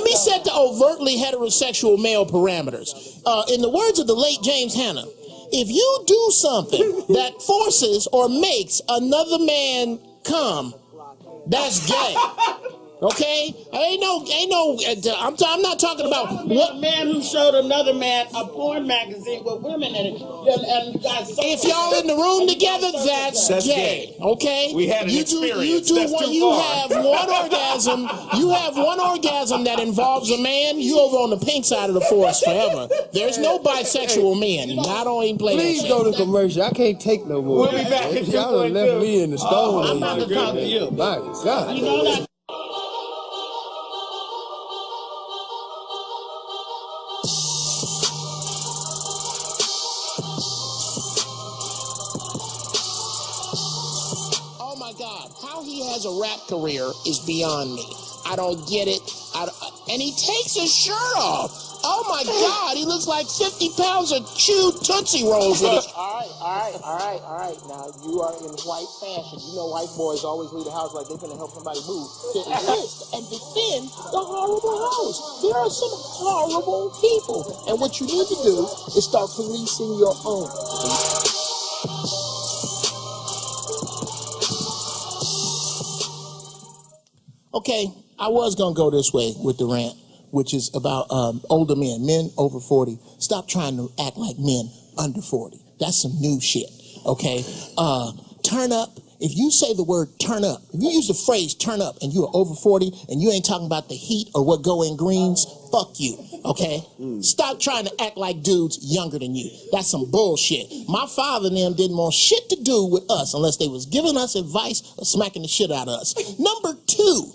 me set the overtly heterosexual male parameters. In the words of the late James Hanna, if you do something that forces or makes another man come, that's gay. Okay? I'm not talking about what man who showed another man a porn magazine with women in it. And if y'all in the room together, that's gay. Okay? We had an experience. You have one orgasm. You have one orgasm that involves a man. You over on the pink side of the forest forever. There's no bisexual men. I don't even play Please that go to commercial. I can't take no more. We'll be back. Y'all done left me in the stone. I'm about to talk to you. My God. You know that. career is beyond me. I don't get it. And he takes his shirt off. Oh my God, he looks like 50 pounds of chewed Tootsie Rolls with his... All right. Now, you are in white fashion. You know white boys always leave the house like they're going to help somebody move. To resist and defend the horrible house. There are some horrible people. And what you need to do is start policing your own. Okay, I was going to go this way with the rant, which is about older men over 40. Stop trying to act like men under 40. That's some new shit, okay? Turn up. If you say the word turn up, if you use the phrase turn up and you are over 40 and you ain't talking about the heat or what go in greens, fuck you, okay? Stop trying to act like dudes younger than you. That's some bullshit. My father and them didn't want shit to do with us unless they was giving us advice or smacking the shit out of us. Number 2,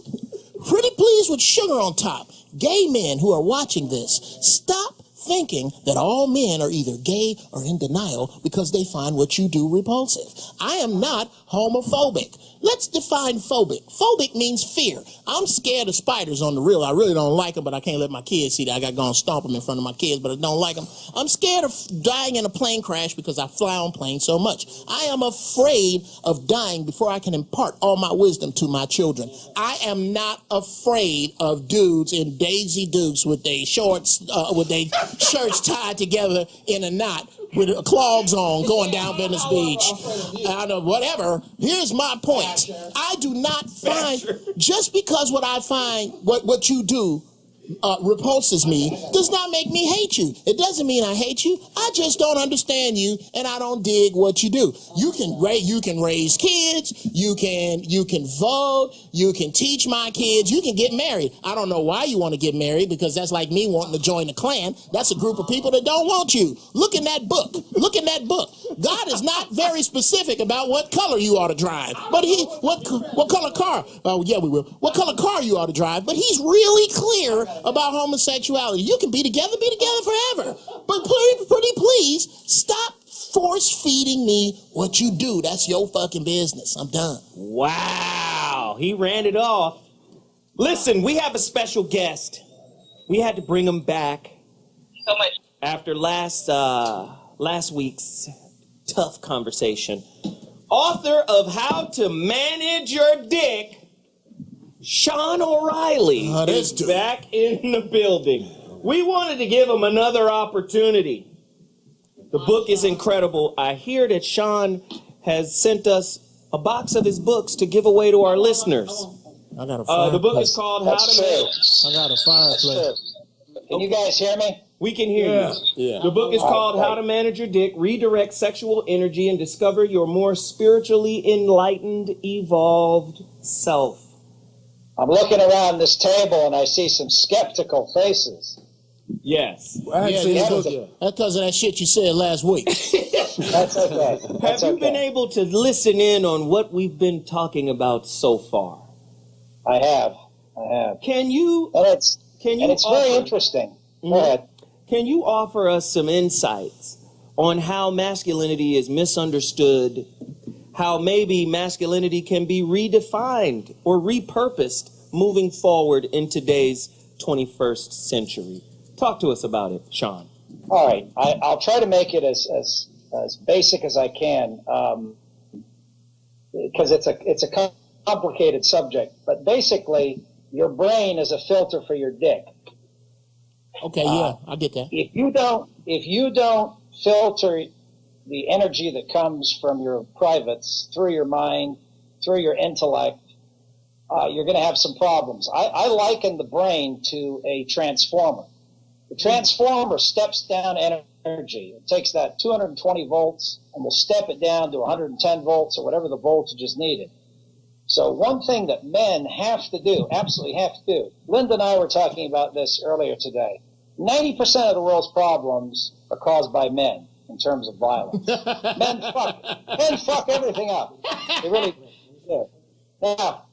pretty please with sugar on top. Gay men who are watching this, stop thinking that all men are either gay or in denial because they find what you do repulsive. I am not homophobic. Let's define phobic. Phobic means fear. I'm scared of spiders on the real. I really don't like them, but I can't let my kids see that. I got to go and stomp them in front of my kids, but I don't like them. I'm scared of dying in a plane crash because I fly on planes so much. I am afraid of dying before I can impart all my wisdom to my children. I am not afraid of dudes in Daisy Dukes with their shorts, with their shirts tied together in a knot with clogs on going down Venice Beach. Whatever. Here's my point. I do not find, just because what I find, what you do repulses me, does not make me hate you. It doesn't mean I hate you. I just don't understand you, and I don't dig what you do. You can raise kids. You can vote. You can teach my kids. You can get married. I don't know why you want to get married, because that's like me wanting to join the Klan. That's a group of people that don't want you. Look in that book. Look in that book. God is not very specific about what color you ought to drive, but what color car? Oh yeah, we will. What color car you ought to drive? But he's really clear about homosexuality. You can be together forever. But pretty please, stop force-feeding me what you do. That's your fucking business. I'm done. Wow. He ran it off. Listen, we have a special guest. We had to bring him back. So much. After last week's tough conversation. Author of How to Manage Your Dick, Sean O'Reilly is back in the building. We wanted to give him another opportunity. The book is incredible. I hear that Sean has sent us a box of his books to give away to our listeners. I got a fireplace. The book is called How to Manage. I got a fireplace. Can you guys hear me? We can hear you. Yeah. The book is called How to Manage Your Dick, Redirect Sexual Energy, and Discover Your More Spiritually Enlightened, Evolved Self. I'm looking around this table and I see some skeptical faces. Yes. That's because of that shit you said last week. That's okay. Have you been able to listen in on what we've been talking about so far? I have. Can you? And it's very interesting. Go ahead. Can you offer us some insights on how masculinity is misunderstood, how maybe masculinity can be redefined or repurposed moving forward in today's 21st century? Talk to us about it, Sean. All right. I'll try to make it as basic as I can, because it's a complicated subject. But basically, your brain is a filter for your dick. Okay, yeah, I get that. If you don't filter the energy that comes from your privates through your mind, through your intellect, you're going to have some problems. I liken the brain to a transformer. The transformer steps down energy. It takes that 220 volts and will step it down to 110 volts or whatever the voltage is needed. So one thing that men have to do, absolutely have to do, Linda and I were talking about this earlier today. 90% of the world's problems are caused by men in terms of violence. Men fuck everything up. They really do. Now,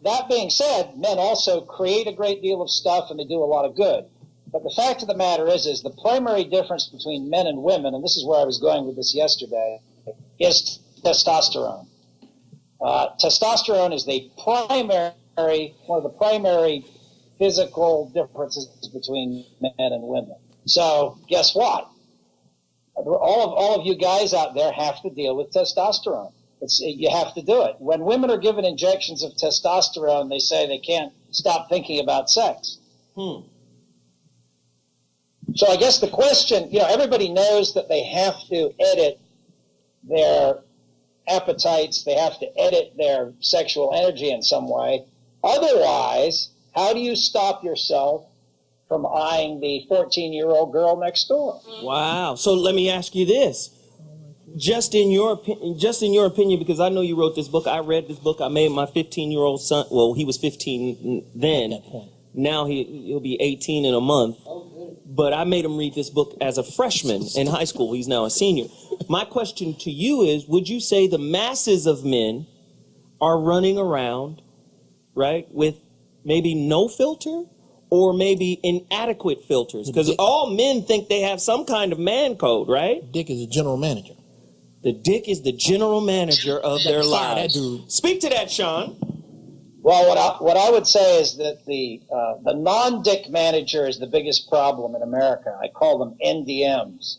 that being said, men also create a great deal of stuff and they do a lot of good. But the fact of the matter is the primary difference between men and women, and this is where I was going with this yesterday, is testosterone. Testosterone is one of the primary physical differences between men and women. So guess what? All of you guys out there have to deal with testosterone. You have to do it. When women are given injections of testosterone, they say they can't stop thinking about sex. So I guess the question, everybody knows that they have to edit their appetites, they have to edit their sexual energy in some way. Otherwise, how do you stop yourself from eyeing the 14-year-old girl next door? Wow. So let me ask you this. Just in your opinion, because I know you wrote this book, I read this book, I made my 15-year-old son, well, he was 15 then. Now he'll be 18 in a month. But I made him read this book as a freshman in high school. He's now a senior. My question to you is, would you say the masses of men are running around, right, with maybe no filter or maybe inadequate filters? Because all men think they have some kind of man code, right? Dick is the general manager. The dick is the general manager of their lives. Speak to that, Sean. Well, what I would say is that the non-dick manager is the biggest problem in America. I call them NDMs.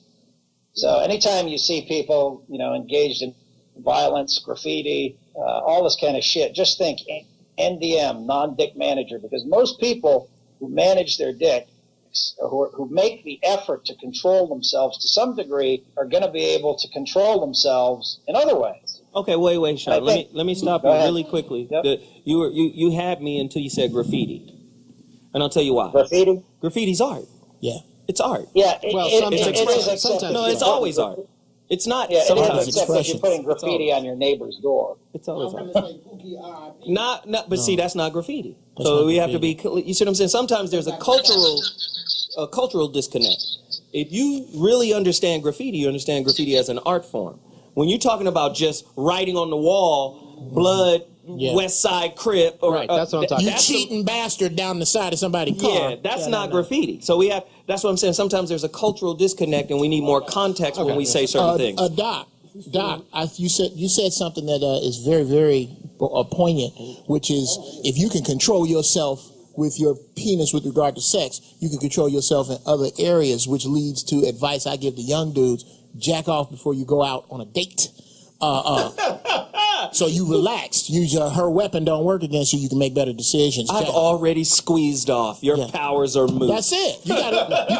So anytime you see people, engaged in violence, graffiti, all this kind of shit, just think NDM, non-dick manager, because most people who manage their dicks, or who make the effort to control themselves to some degree, are going to be able to control themselves in other ways. Okay, wait, Sean. Let me stop you really quickly. Yep. You had me until you said graffiti, and I'll tell you why. Graffiti? Graffiti's art. Yeah, it's art. Yeah, it's always art. It's not. Yeah, sometimes except if you're putting graffiti on your neighbor's door. It's always art. But see, that's not graffiti. So we have to be. You see what I'm saying? Sometimes there's a cultural disconnect. If you really understand graffiti, you understand graffiti as an art form. When you're talking about just writing on the wall, blood, West Side Crip, or right, that's what I'm talking about. You cheating bastard down the side of somebody's car. Yeah, that's not graffiti. So we have. That's what I'm saying. Sometimes there's a cultural disconnect, and we need more context when we say certain things. Doc, you said something that is very, very poignant, which is if you can control yourself with your penis with regard to sex, you can control yourself in other areas, which leads to advice I give to young dudes. Jack off before you go out on a date. So you relax. Her weapon don't work against you. You can make better decisions. I've already squeezed off. Your powers are moved. That's it. You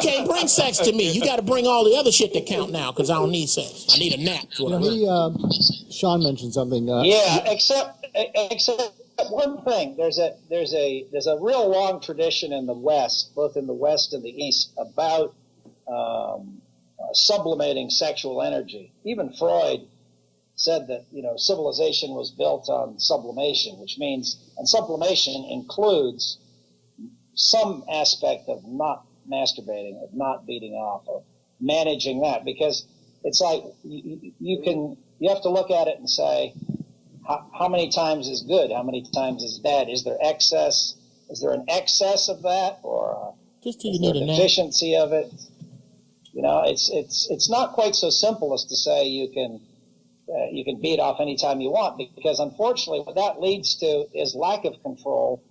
can't bring sex to me. You got to bring all the other shit that count now because I don't need sex. I need a nap. Sean mentioned something. Except one thing. There's a real long tradition in the West, both in the West and the East, about sublimating sexual energy. Even Freud said that civilization was built on sublimation, which means, and sublimation includes some aspect of not masturbating, of not beating off, of managing that, because it's like you have to look at it and say, how many times is good, how many times is bad? Is there excess? Is there an excess of that, or is there a deficiency of it? It's not quite so simple as to say you can beat off anytime you want, because unfortunately what that leads to is lack of control,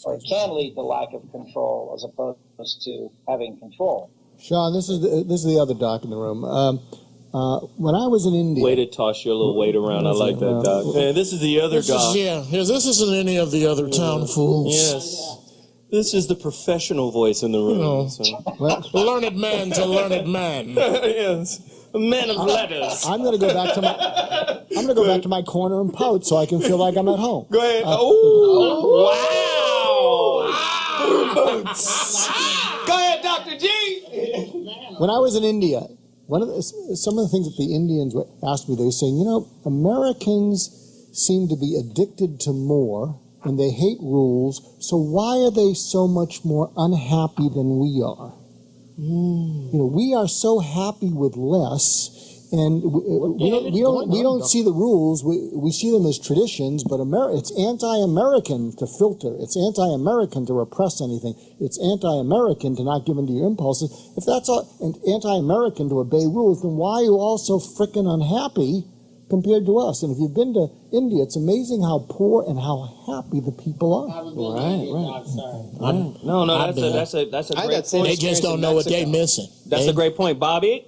or it can lead to lack of control as opposed to having control. Sean, this is the other doc in the room. When I was in India, way to toss your little weight around. I like that, doc. Man, this is the other doc. This isn't any of the other town fools. Yes. This is the professional voice in the room. Learned man to learned man. Yes, a man of letters. I'm going to go back to my corner and pout so I can feel like I'm at home. Go ahead. Wow! Go ahead, Dr. G. When I was in India, some of the things that the Indians asked me, they were saying, Americans seem to be addicted to more. And they hate rules, so why are they so much more unhappy than we are? We are so happy with less, and we don't see the rules. We see them as traditions, but it's anti-American to filter. It's anti-American to repress anything. It's anti-American to not give in to your impulses. If that's all, and anti-American to obey rules, then why are you all so frickin' unhappy compared to us. And if you've been to India, it's amazing how poor and how happy the people are. Right. No, that's a great point. They just don't know what they're missing. That's a great point, Bobby.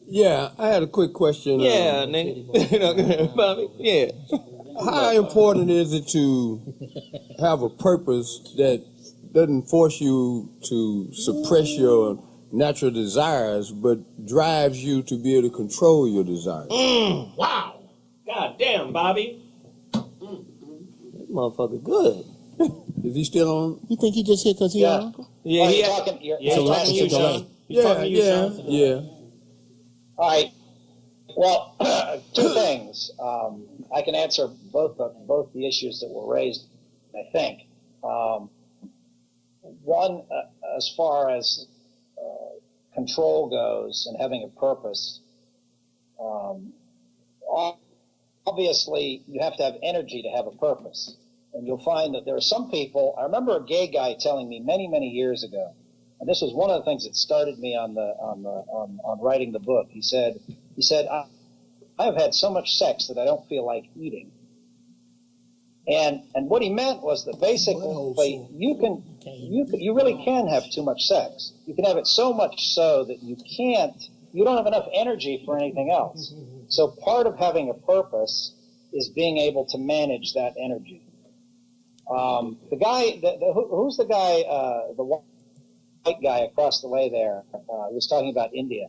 Yeah, I had a quick question. Yeah, Bobby. Yeah. How important is it to have a purpose that doesn't force you to suppress your natural desires, but drives you to be able to control your desires? Wow. God damn, Bobby. That motherfucker good. Is he still on? You think he just hit because he uncle? Yeah, he's talking to you, Sean. Yeah. All right. Well, two things. I can answer both the issues that were raised, I think. One, as far as control goes and having a purpose, obviously you have to have energy to have a purpose. And you'll find that there are some people. I remember a gay guy telling me many, many years ago, and this was one of the things that started me on writing the book. He said, I have had so much sex that I don't feel like eating. And what he meant was that basically you really can have too much sex. You can have it so much so that you don't have enough energy for anything else. So part of having a purpose is being able to manage that energy. The guy, who's the guy, the white guy across the way there, was talking about India.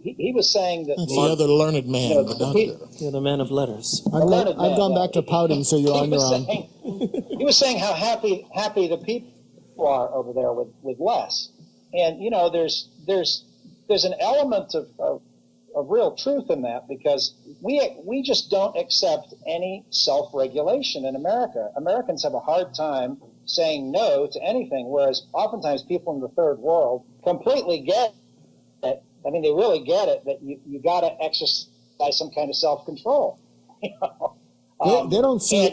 He was saying that the other learned man, the doctor. You're the man of letters. I've gone back to pouting, so you're on your own. He was saying how happy the people are over there with less, and there's an element of real truth in that, because we just don't accept any self-regulation in America. Americans have a hard time saying no to anything, whereas oftentimes people in the third world completely get it. I mean, they really get it that you got to exercise some kind of self-control. They don't see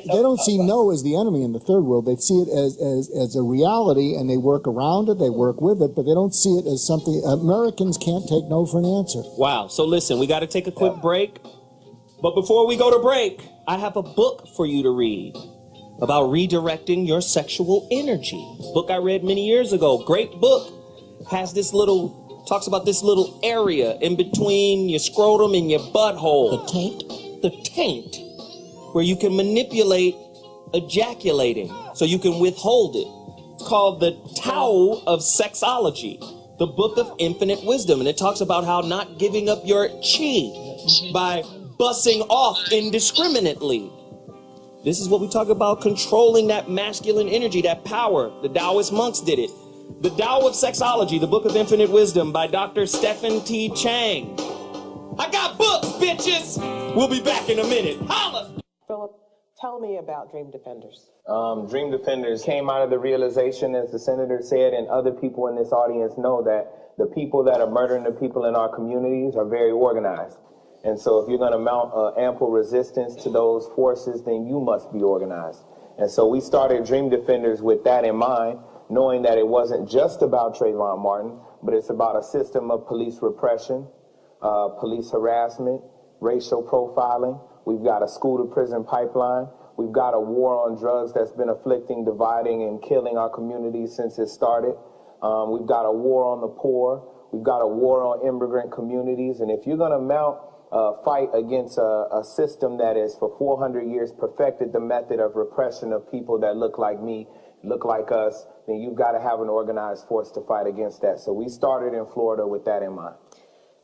no as the enemy in the third world. They see it as a reality, and they work around it, they work with it, but they don't see it as something. Americans can't take no for an answer. Wow. So listen, we got to take a quick break. But before we go to break, I have a book for you to read about redirecting your sexual energy. Book I read many years ago. Great book. Talks about this little area in between your scrotum and your butthole. The taint. Where you can manipulate ejaculating so you can withhold it. It's called the Tao of Sexology, the book of infinite wisdom. And it talks about how not giving up your chi by bussing off indiscriminately. This is what we talk about, controlling that masculine energy, that power. The Taoist monks did it. The Tao of Sexology, the book of infinite wisdom by Dr. Stephen T. Chang. I got books, bitches! We'll be back in a minute. Holla! Philip, tell me about Dream Defenders. Dream Defenders came out of the realization, as the senator said, and other people in this audience know, that the people that are murdering the people in our communities are very organized. And so if you're going to mount ample resistance to those forces, then you must be organized. And so we started Dream Defenders with that in mind, knowing that it wasn't just about Trayvon Martin, but it's about a system of police repression, police harassment, racial profiling. We've got a school-to-prison pipeline. We've got a war on drugs that's been afflicting, dividing, and killing our communities since it started. We've got a war on the poor. We've got a war on immigrant communities. And if you're going to mount a fight against a system that has for 400 years perfected the method of repression of people that look like me, look like us, then you've got to have an organized force to fight against that. So we started in Florida with that in mind.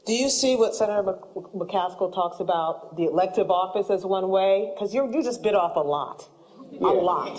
Do you see what Senator McCaskill talks about, the elective office as one way? Because you just bit off a lot. Yeah. A lot.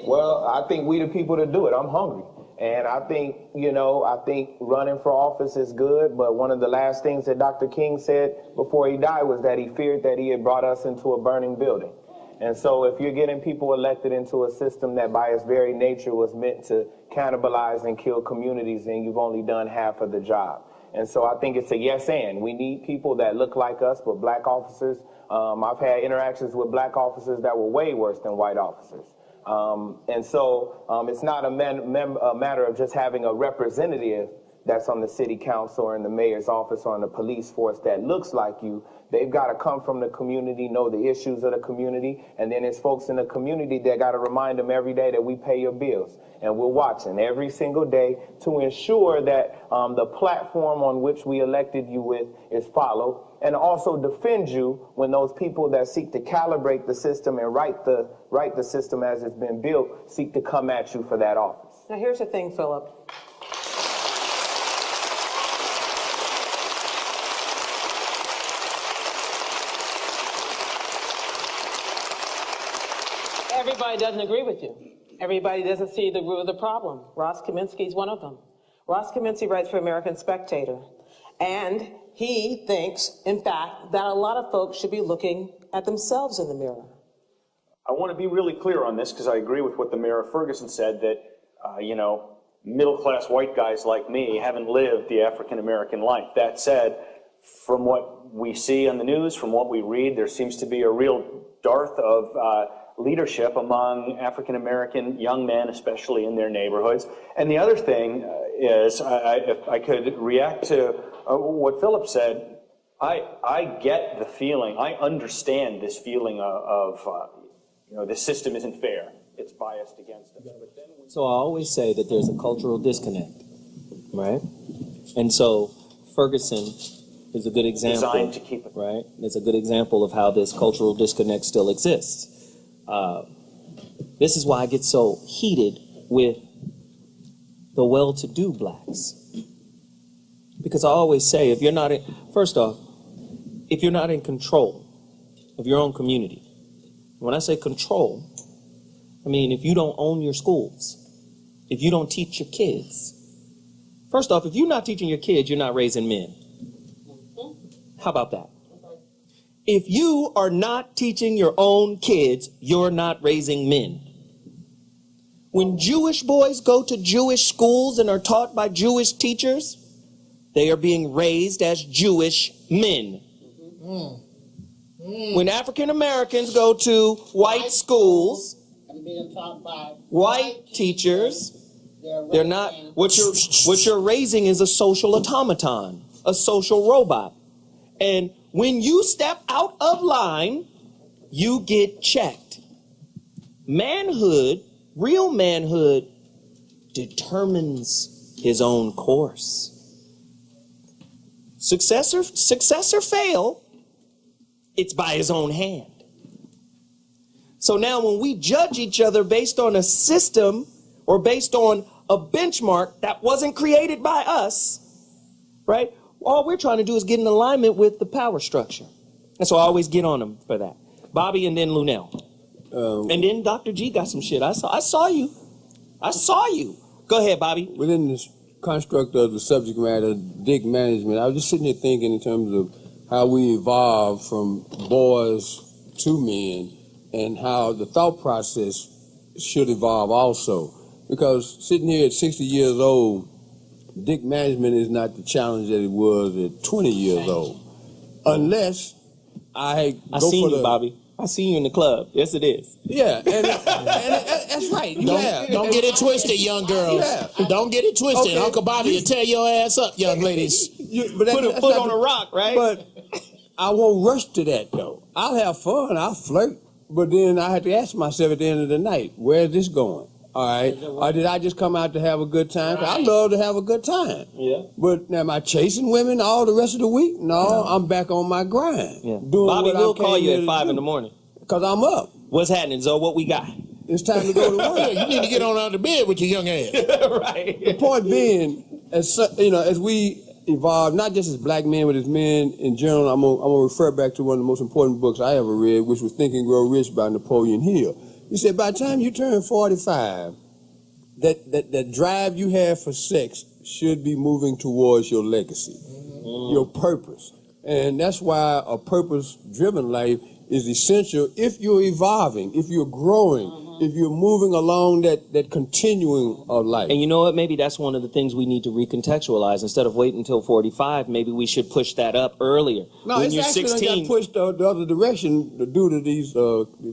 Well, I think we the people to do it. I'm hungry. And I think, I think running for office is good, but one of the last things that Dr. King said before he died was that he feared that he had brought us into a burning building. And so if you're getting people elected into a system that by its very nature was meant to cannibalize and kill communities, then you've only done half of the job. And so I think it's a yes and. We need people that look like us, but black officers. I've had interactions with black officers that were way worse than white officers. And so it's not a matter of just having a representative that's on the city council or in the mayor's office or in the police force that looks like you. They've got to come from the community, know the issues of the community, and then there's folks in the community that got to remind them every day that we pay your bills. And we're watching every single day to ensure that the platform on which we elected you with is followed, and also defend you when those people that seek to calibrate the system and right the system as it's been built seek to come at you for that office. Now here's the thing, Philip. Everybody doesn't agree with you. Everybody doesn't see the root of the problem. Ross Kaminsky is one of them. Ross Kaminsky writes for American Spectator, and he thinks, in fact, that a lot of folks should be looking at themselves in the mirror. I want to be really clear on this because I agree with what the mayor of Ferguson said, that, middle-class white guys like me haven't lived the African-American life. That said, from what we see on the news, from what we read, there seems to be a real dearth of leadership among African-American young men, especially in their neighborhoods. And the other thing is, if I could react to what Philip said, I get the feeling, I understand this feeling of this system isn't fair. It's biased against us. So I always say that there's a cultural disconnect, right? And so Ferguson is a good example. Designed to keep it. Right? It's a good example of how this cultural disconnect still exists. This is why I get so heated with the well-to-do blacks. Because I always say, if you're not in, first off, if you're not in control of your own community, when I say control, I mean if you don't own your schools, if you don't teach your kids. First off, if you're not teaching your kids, you're not raising men. How about that? If you are not teaching your own kids, you're not raising men. When Jewish boys go to Jewish schools and are taught by Jewish teachers, they are being raised as Jewish men. When African Americans go to white schools, and being taught by white teachers, they're not, what you're raising is a social automaton, a social robot. And when you step out of line, you get checked. Manhood, real manhood, determines his own course. Success or fail, it's by his own hand. So now when we judge each other based on a system or based on a benchmark that wasn't created by us, right? All we're trying to do is get in alignment with the power structure. And so I always get on them for that. Bobby and then Luenell. And then Dr. G got some shit. I saw you. Go ahead, Bobby. Within this construct of the subject matter, dick management, I was just sitting here thinking in terms of how we evolved from boys to men and how the thought process should evolve also. Because sitting here at 60 years old, dick management is not the challenge that it was at 20 years old. Unless I seen you, Bobby. I seen you in the club. Yes, it is. Yeah, and that's right. Don't get it twisted, young girls. Yeah. Don't get it twisted. Okay. Uncle Bobby will tear your ass up, young ladies. Put a foot on a rock, right? But I won't rush to that, though. I'll have fun. I'll flirt. But then I have to ask myself at the end of the night, where's this going? All right. Or did I just come out to have a good time? Right. I love to have a good time. Yeah. But am I chasing women all the rest of the week? No. I'm back on my grind. Yeah. Bobby will call you at 5 in the morning. Because I'm up. What's happening, Zoe? What we got? It's time to go to work. You need to get on out of bed with your young ass. Right. The point being, as we evolve, not just as black men, but as men in general, I'm gonna refer back to one of the most important books I ever read, which was Think and Grow Rich by Napoleon Hill. He said, by the time you turn 45, that drive you have for sex should be moving towards your legacy, your purpose. And that's why a purpose-driven life is essential if you're evolving, if you're growing, if you're moving along that continuing of life. And you know what? Maybe that's one of the things we need to recontextualize. Instead of waiting until 45, maybe we should push that up earlier. No, when you're actually 16, got pushed the other direction due to these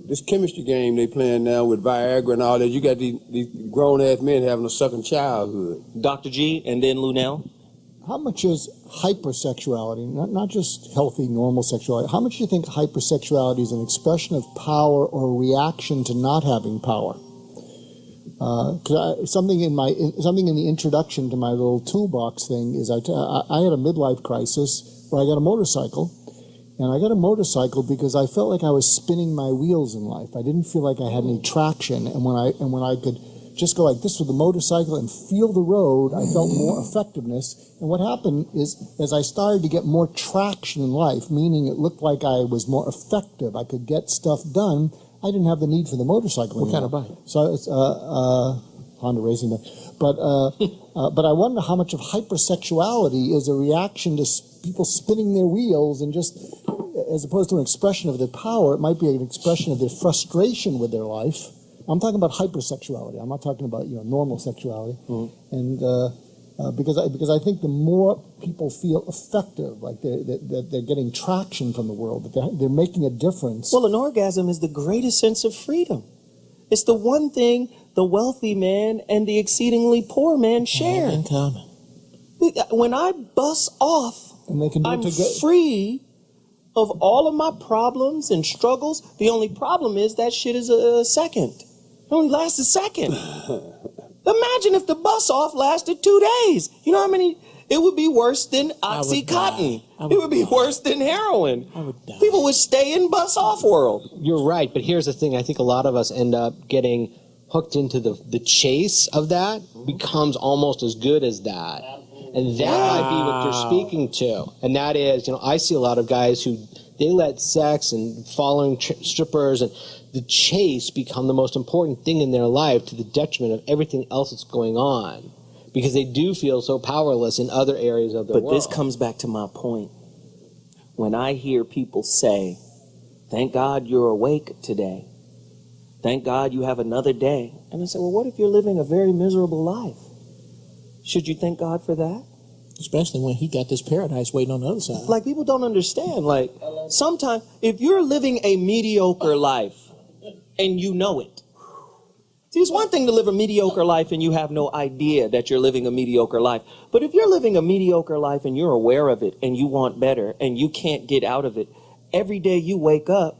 this chemistry game they playing now with Viagra and all that. You got these grown-ass men having a second childhood. Dr. G and then Luenell. how much is hypersexuality, not just healthy, normal sexuality, how much do you think hypersexuality is an expression of power or a reaction to not having power? Something in the introduction to my little toolbox thing is I had a midlife crisis where I got a motorcycle, and I got a motorcycle because I felt like I was spinning my wheels in life. I didn't feel like I had any traction, and when I could just go like this with the motorcycle and feel the road, I felt more effectiveness. And what happened is, as I started to get more traction in life, meaning it looked like I was more effective, I could get stuff done, I didn't have the need for the motorcycle anymore. What kind of bike? So it's Honda racing bike. But I wonder how much of hypersexuality is a reaction to people spinning their wheels, and just, as opposed to an expression of their power, it might be an expression of their frustration with their life. I'm talking about hypersexuality. I'm not talking about normal sexuality. Mm-hmm. And because I think the more people feel effective, like they're getting traction from the world, that they're making a difference. Well, an orgasm is the greatest sense of freedom. It's the one thing the wealthy man and the exceedingly poor man share. In common. When I bust off, and they can do I'm it together. free of all of my problems and struggles. The only problem is that shit is a second. It only lasts a second. Imagine if the bus off lasted 2 days. You know how many? It would be worse than Oxycontin. It would be worse than heroin. People would stay in bus off world. You're right, but here's the thing. I think a lot of us end up getting hooked into the chase of that, becomes almost as good as that. And that might be what you're speaking to. And that is, I see a lot of guys who, they let sex and following strippers and the chase become the most important thing in their life, to the detriment of everything else that's going on, because they do feel so powerless in other areas of their world. But this comes back to my point. When I hear people say, thank God you're awake today. Thank God you have another day. And I say, well, what if you're living a very miserable life? Should you thank God for that? Especially when he got this paradise waiting on the other side. Like, people don't understand. Like, sometimes, if you're living a mediocre life and you know it. See, it's one thing to live a mediocre life and you have no idea that you're living a mediocre life. But if you're living a mediocre life and you're aware of it and you want better and you can't get out of it, every day you wake up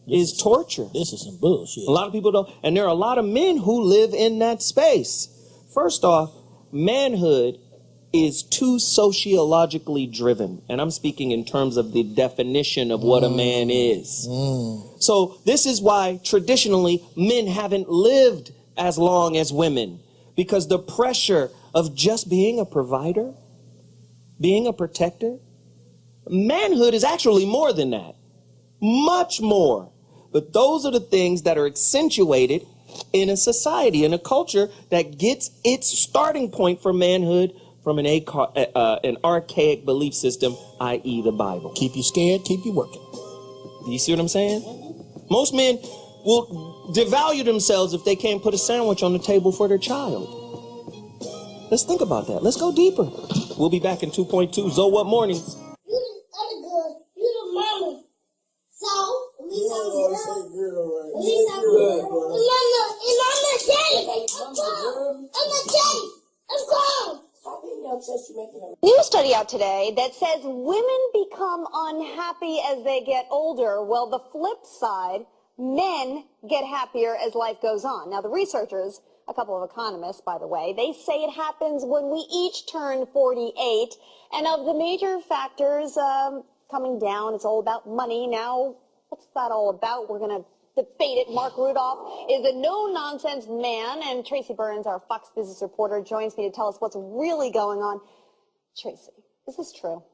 is torture. This is some bullshit. A lot of people don't. And there are a lot of men who live in that space. First off, manhood is too sociologically driven. And I'm speaking in terms of the definition of what a man is. So this is why traditionally men haven't lived as long as women, because the pressure of just being a provider, being a protector, manhood is actually more than that. Much more. But those are the things that are accentuated in a society, in a culture that gets its starting point for manhood from an archaic belief system, i.e. the Bible. Keep you scared, keep you working. Do you see what I'm saying? Most men will devalue themselves if they can't put a sandwich on the table for their child. Let's think about that. Let's go deeper. We'll be back in 2.2 Zo What Mornings. You the other girl. You the mama. So, at least I'm good. At least I'm good. And I'm not daddy. I'm grown. I'm not daddy. I'm grown. New study out today that says women become unhappy as they get older. Well, the flip side, men get happier as life goes on. Now, the researchers, a couple of economists, by the way, they say it happens when we each turn 48. And of the major factors coming down, it's all about money. Now, what's that all about? We're going to debate it. Mark Rudolph is a no-nonsense man, and Tracy Burns, our Fox Business reporter, joins me to tell us what's really going on. Tracy, is this true?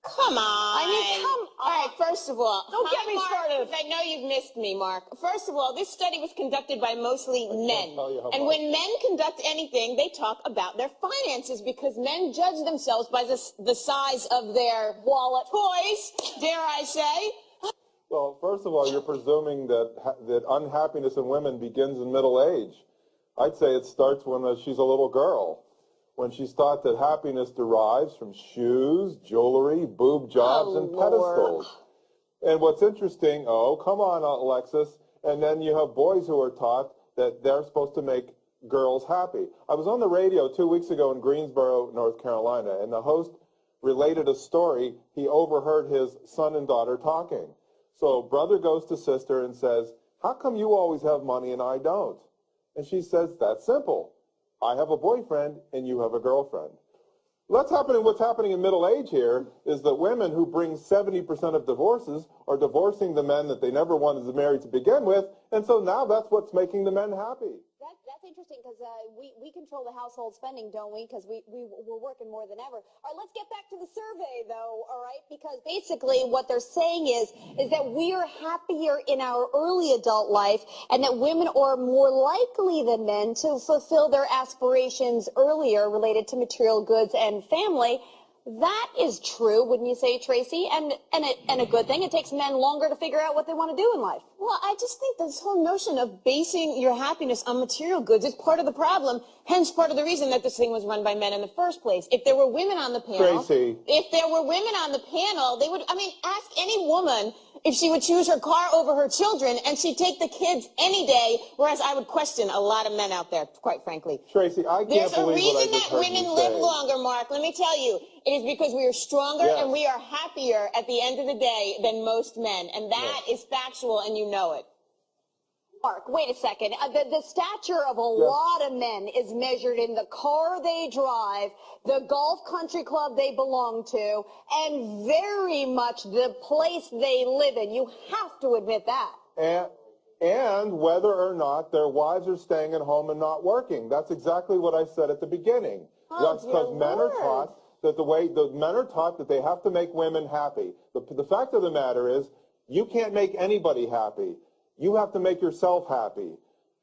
Come on. I mean, come on. All right, first of all. Don't get me started. I know you've missed me, Mark. First of all, this study was conducted by mostly men. And when men conduct anything, they talk about their finances, because men judge themselves by the size of their wallet, toys, dare I say. Well, first of all, you're presuming that unhappiness in women begins in middle age. I'd say it starts when she's a little girl, when she's taught that happiness derives from shoes, jewelry, boob jobs, and pedestals. And what's interesting, come on, Alexis, and then you have boys who are taught that they're supposed to make girls happy. I was on the radio 2 weeks ago in Greensboro, North Carolina, and the host related a story. He overheard his son and daughter talking. So brother goes to sister and says, how come you always have money and I don't? And she says, that's simple. I have a boyfriend and you have a girlfriend. What's happening in middle age here is that women who bring 70% of divorces are divorcing the men that they never wanted to marry to begin with, and so now that's what's making the men happy. That's interesting because we control the household spending, don't we? Because we're working more than ever. All right, let's get back to the survey, though, all right? Because basically what they're saying is that we are happier in our early adult life and that women are more likely than men to fulfill their aspirations earlier related to material goods and family. That is true, wouldn't you say, Tracy? And a good thing. It takes men longer to figure out what they want to do in life. Well, I just think this whole notion of basing your happiness on material goods is part of the problem, hence part of the reason that this thing was run by men in the first place. If there were women on the panel, Tracy. If there were women on the panel, they would, I mean, ask any woman if she would choose her car over her children, and she'd take the kids any day, whereas I would question a lot of men out there, quite frankly. Tracy, I can't There's a believe what I reason just that heard women you live say. longer, Mark. Let me tell you. It is because we are stronger Yes. and we are happier at the end of the day than most men. And that is factual, and you know it. Mark, wait a second. The stature of a lot of men is measured in the car they drive, the golf country club they belong to, and very much the place they live in. You have to admit that. And whether or not their wives are staying at home and not working. That's exactly what I said at the beginning. That's because men are taught that men are taught that they have to make women happy. The fact of the matter is, you can't make anybody happy. You have to make yourself happy.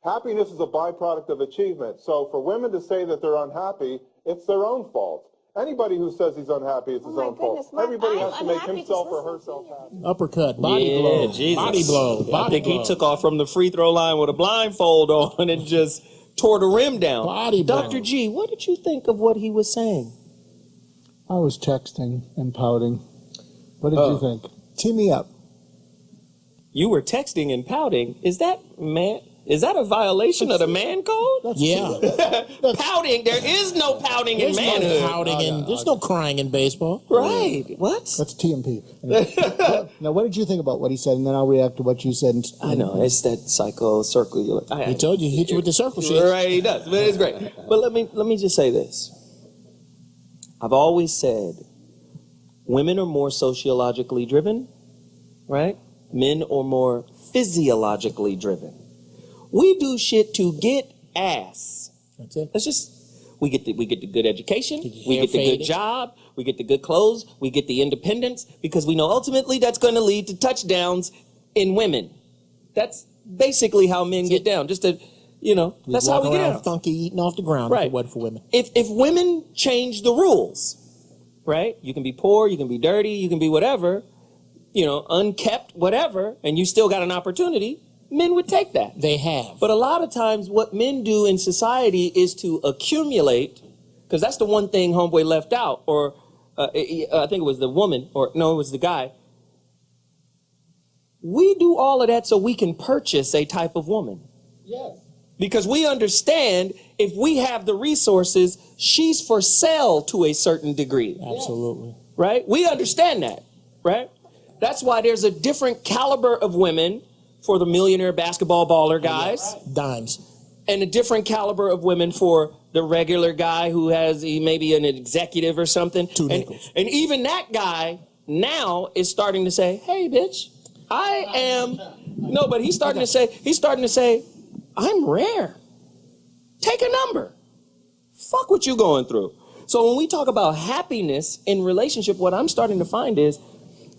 Happiness is a byproduct of achievement. So for women to say that they're unhappy, it's their own fault. Anybody who says he's unhappy, it's his own fault. Everybody has to make himself or herself happy. Uppercut, body blow, Jesus. body blow, I think he took off from the free throw line with a blindfold on and just tore the rim down. Body blow. Dr. G, what did you think of what he was saying? I was texting and pouting. What did you think? Tee me up. You were texting and pouting. Is that a violation of the man code? Yeah. Pouting. There is no pouting in There's manhood. no pouting there's no crying in baseball. Right. What? That's TMP. Now, what did you think about what he said? And then I'll react to what you said. I know. It's that psycho circle. He told you, he hit you with the circle shit. Right, he does. But it's great. But let me just say this. I've always said women are more sociologically driven, right? Men are more physiologically driven. We do shit to get ass. That's it. Let's just, we get the good education, we get the faded. good job, we get the good clothes, we get the independence, because we know ultimately that's going to lead to touchdowns in women. That's basically how men get down. Just to, that's how we get down. Funky, eating off the ground. Right. If it wasn't for women. If women change the rules, right? You can be poor, you can be dirty, you can be whatever, unkept, whatever, and you still got an opportunity, men would take that. They have. But a lot of times what men do in society is to accumulate, because that's the one thing homeboy left out, or I think it was the woman, or no, it was the guy. We do all of that so we can purchase a type of woman. Yes. Because we understand if we have the resources, she's for sale to a certain degree. Absolutely. Right? We understand that, right? That's why there's a different caliber of women for the millionaire basketball baller guys. Dimes. And a different caliber of women for the regular guy who has maybe an executive or something. Two nickels. And even that guy now is starting to say, hey, bitch, I am... No, but he's starting to say, I'm rare. Take a number. Fuck what you going through. So when we talk about happiness in relationship, what I'm starting to find is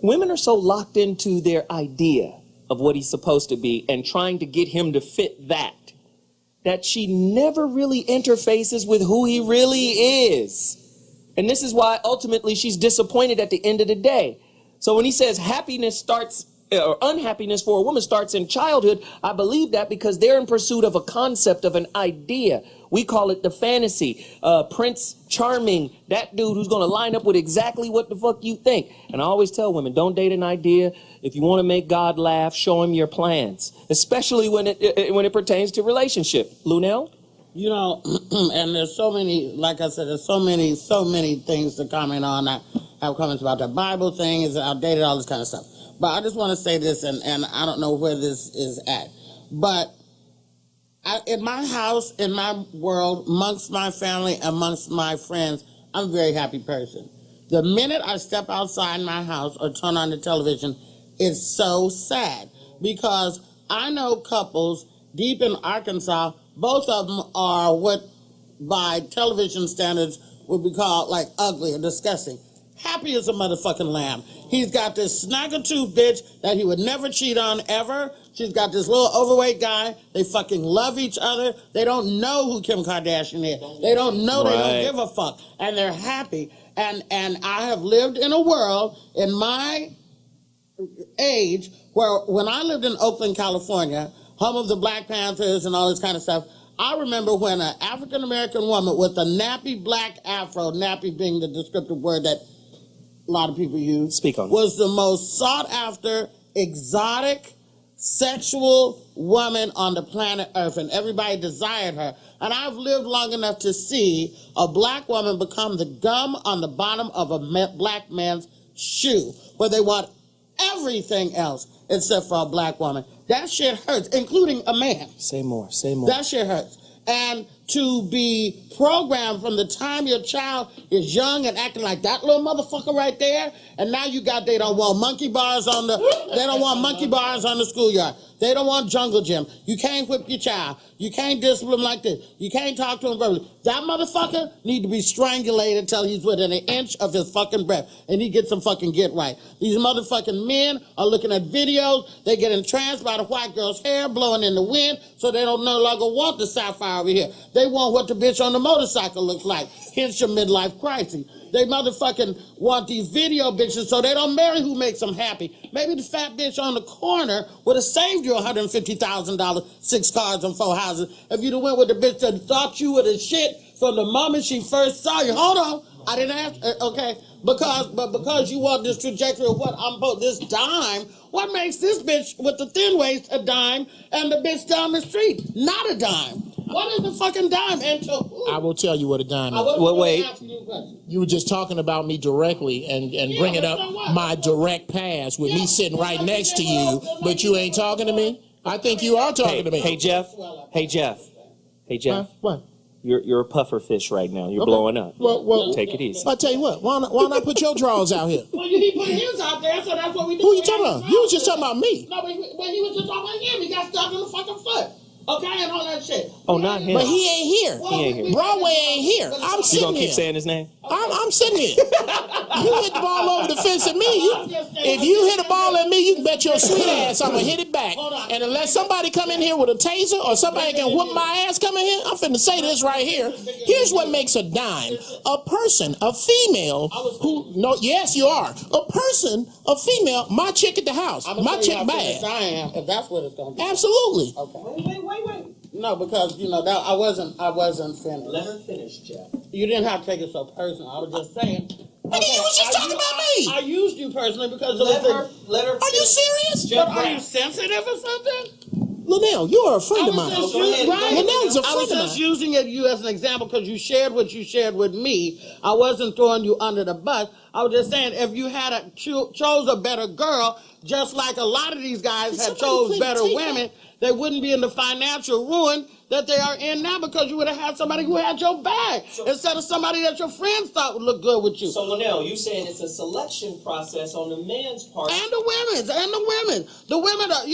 women are so locked into their idea of what he's supposed to be and trying to get him to fit that she never really interfaces with who he really is. And this is why ultimately she's disappointed at the end of the day. So when he says happiness starts or unhappiness for a woman starts in childhood, I believe that because they're in pursuit of a concept, of an idea. We call it the fantasy. Prince Charming, that dude who's going to line up with exactly what the fuck you think. And I always tell women, don't date an idea. If you want to make God laugh, show him your plans, especially when it pertains to relationship. Luenell? You know, and there's so many, like I said, there's so many things to comment on. I have comments about the Bible thing, is outdated, all this kind of stuff. But I just want to say this, and I don't know where this is at. But in my house, in my world, amongst my family, amongst my friends, I'm a very happy person. The minute I step outside my house or turn on the television, it's so sad. Because I know couples deep in Arkansas, both of them are what by television standards would be called like ugly or disgusting. Happy as a motherfucking lamb. He's got this snagger-tooth bitch that he would never cheat on ever. She's got this little overweight guy. They fucking love each other. They don't know who Kim Kardashian is. They don't know. Right. They don't give a fuck. And they're happy. And I have lived in a world in my age where when I lived in Oakland, California, home of the Black Panthers and all this kind of stuff, I remember when an African-American woman with a nappy black afro, nappy being the descriptive word that a lot of people use, was the most sought-after, exotic, sexual woman on the planet Earth, and everybody desired her. And I've lived long enough to see a black woman become the gum on the bottom of a black man's shoe, where they want everything else except for a black woman. That shit hurts, including a man. Say more, say more. That shit hurts. And to be programmed from the time your child is young and acting like that little motherfucker right there, and now they don't want monkey bars on the schoolyard. They don't want jungle gym. You can't whip your child. You can't discipline like this. You can't talk to him verbally. That motherfucker need to be strangulated until he's within an inch of his fucking breath, and he gets some fucking get right. These motherfucking men are looking at videos. They get entranced by the white girl's hair blowing in the wind, so they don't no longer want the sapphire over here. They want what the bitch on the motorcycle looks like. Hence your midlife crisis. They motherfucking want these video bitches so they don't marry who makes them happy. Maybe the fat bitch on the corner would have saved you $150,000, 6 cars and 4 houses, if you'd have went with the bitch that thought you were the shit from the moment she first saw you. Hold on, I didn't ask, okay, because you want this trajectory of what I'm supposed, this dime, what makes this bitch with the thin waist a dime and the bitch down the street not a dime? What is the fucking dime? I will tell you what a dime is. Well, wait. You were just talking about me directly and bringing up my direct past with me sitting right next to you, but you ain't talking to me? I think you are talking to me. Hey, Jeff. Huh? What? You're a puffer fish right now. You're blowing up. Well, take it easy. I'll tell you what. Why not put your drawers out here? Well, he put his out there, so that's what we do. Who you talking about? You was just talking about me. No, but he was just talking about him. He got stuck in the fucking foot. Okay, and all that shit. Oh, not him. But he ain't here. He ain't here. Broadway ain't here. I'm sitting here. You gonna keep saying his name? I'm sitting here. You hit the ball over the fence at me. If you hit a ball at me, you can bet your sweet ass I'm gonna hit it back. And unless somebody come in here with a taser or somebody can whoop my ass coming here, I'm finna say this right here. Here's what makes a dime. A person, a female who, no, yes you are. A person, a female, my chick at the house. My chick bad. If that's what it's gonna be. Absolutely. Okay. Wait. No, because I wasn't finished. Let her finish, Jeff. You didn't have to take it so personal. I was just saying. Okay, you was just talking about me. I used you personally because let her. Are you serious? Jeff, are you sensitive or something? Luenell, you're a friend of mine. Luenell's a friend of mine. I was just using you as an example because you shared what you shared with me. I wasn't throwing you under the bus. I was just saying if you had chose a better girl, just like a lot of these guys had chose better women, they wouldn't be in the financial ruin that they are in now because you would have had somebody who had your back instead of somebody that your friends thought would look good with you. So, Luenell, you saying it's a selection process on the men's part. And the women's. The women are,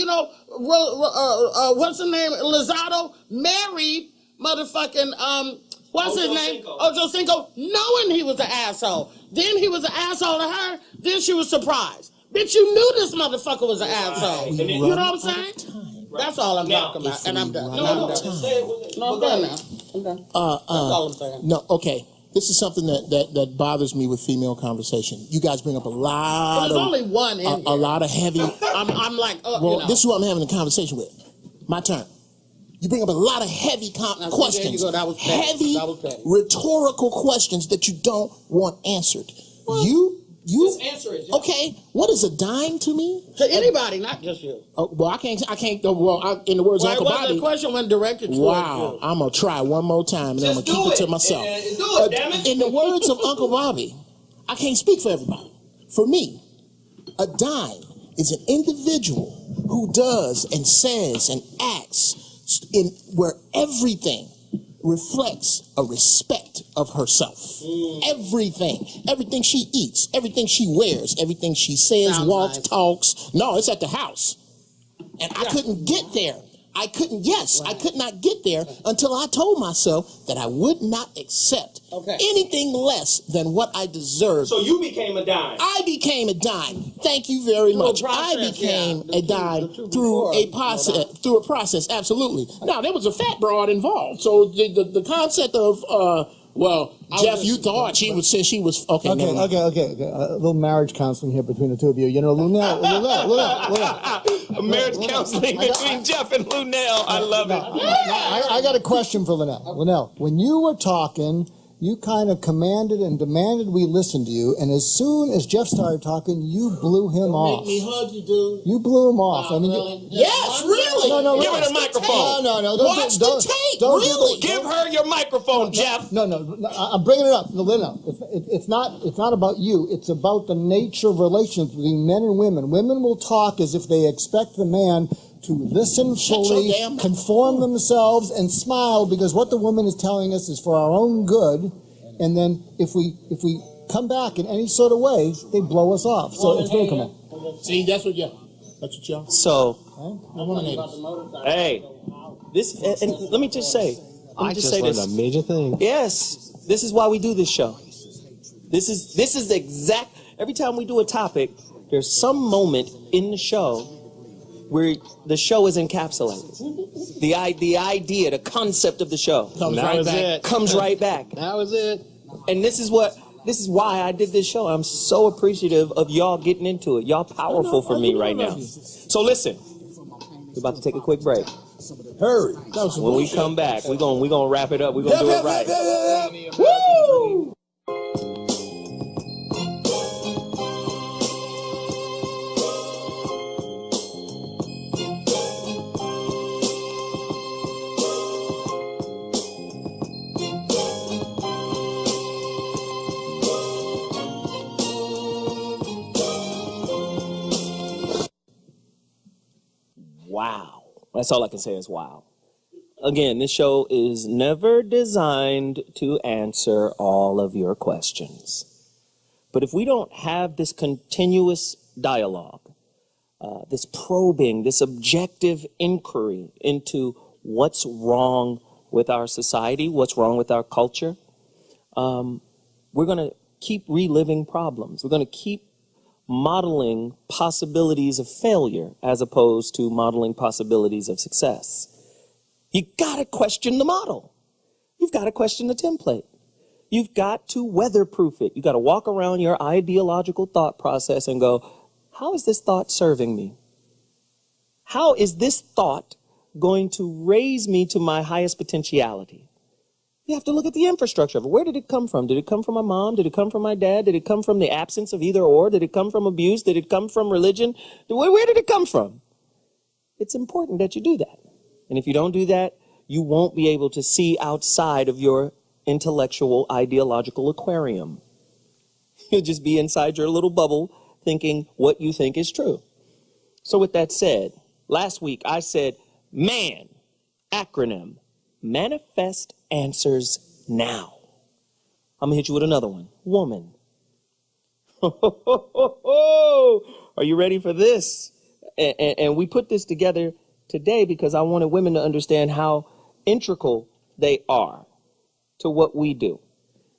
what's her name? Lizardo married motherfucking, what's his name? Ocho Cinco, knowing he was an asshole. Then he was an asshole to her. Then she was surprised. Bitch, you knew this motherfucker was an asshole. You know what I'm saying? That's all I'm talking about, and I'm done. I'm done now. That's all I'm saying. No, okay. This is something that bothers me with female conversation. You guys bring up a lot There's only one in here. A lot of heavy. I'm like, well, this is who I'm having a conversation with. My turn. You bring up a lot of heavy questions, heavy rhetorical questions that you don't want answered. You Just answer it. Okay, what is a dime to me? To anybody, not just you. Oh, well, I can't. Well, in the words of Uncle Bobby. The question wasn't directed towards wow, you. I'm gonna try one more time, and then I'm gonna keep it to myself. Do it, damn it. In the words of Uncle Bobby, I can't speak for everybody. For me, a dime is an individual who does and says and acts where everything reflects a respect of herself. Everything she eats, everything she wears, everything she says, walks, talks. No, it's at the house. And I couldn't get there. I could not get there until I told myself that I would not accept anything less than what I deserved. So you became a dime. I became a dime. Thank you very much. I became a dime through a process. Absolutely. Now there was a fat broad involved. So the concept of Jeff, you thought she was since she was okay. A little marriage counseling here between the two of you. You know, Luenell. A marriage counseling between Jeff and Luenell. I love it. I got a question for Luenell. Luenell, when you were talking, you kind of commanded and demanded we listen to you, and as soon as Jeff started talking, you blew him off. Make me hug you, dude. You blew him off. I mean, yes, really. No, give her the microphone. No. Watch the tape. Really? Give her your microphone, Jeff. No. I'm bringing it up. No. It's not about you. It's about the nature of relations between men and women. Women will talk as if they expect the man to listen fully, conform themselves, and smile because what the woman is telling us is for our own good. And then if we come back in any sort of way, they blow us off. So it's very common. See, that's what y'all. So, hey, this, and let me just say, I just learned a major thing. Yes, this is why we do this show. This is exact. Every time we do a topic, there's some moment in the show where the show is encapsulated. The idea, the concept of the show comes right back. That was it. And this is why I did this show. I'm so appreciative of y'all getting into it. Y'all powerful for me right now. So listen, we're about to take a quick break. Hurry. When we come back, we're gonna wrap it up. We're gonna do it right. Woo! Wow. That's all I can say is wow. Again, this show is never designed to answer all of your questions. But if we don't have this continuous dialogue, this probing, this objective inquiry into what's wrong with our society, what's wrong with our culture, we're going to keep reliving problems. We're going to keep modeling possibilities of failure as opposed to modeling possibilities of success. You got to question the model. You've got to question the template. You've got to weatherproof it. You've got to walk around your ideological thought process and go, how is this thought serving me? How is this thought going to raise me to my highest potentiality? You have to look at the infrastructure of it. Where did it come from? Did it come from my mom? Did it come from my dad? Did it come from the absence of either or? Did it come from abuse? Did it come from religion? Where did it come from? It's important that you do that. And if you don't do that, you won't be able to see outside of your intellectual, ideological aquarium. You'll just be inside your little bubble thinking what you think is true. So with that said, last week I said, MAN, acronym, manifest answers now. I'm going to hit you with another one. Woman. Are you ready for this? And we put this together today because I wanted women to understand how integral they are to what we do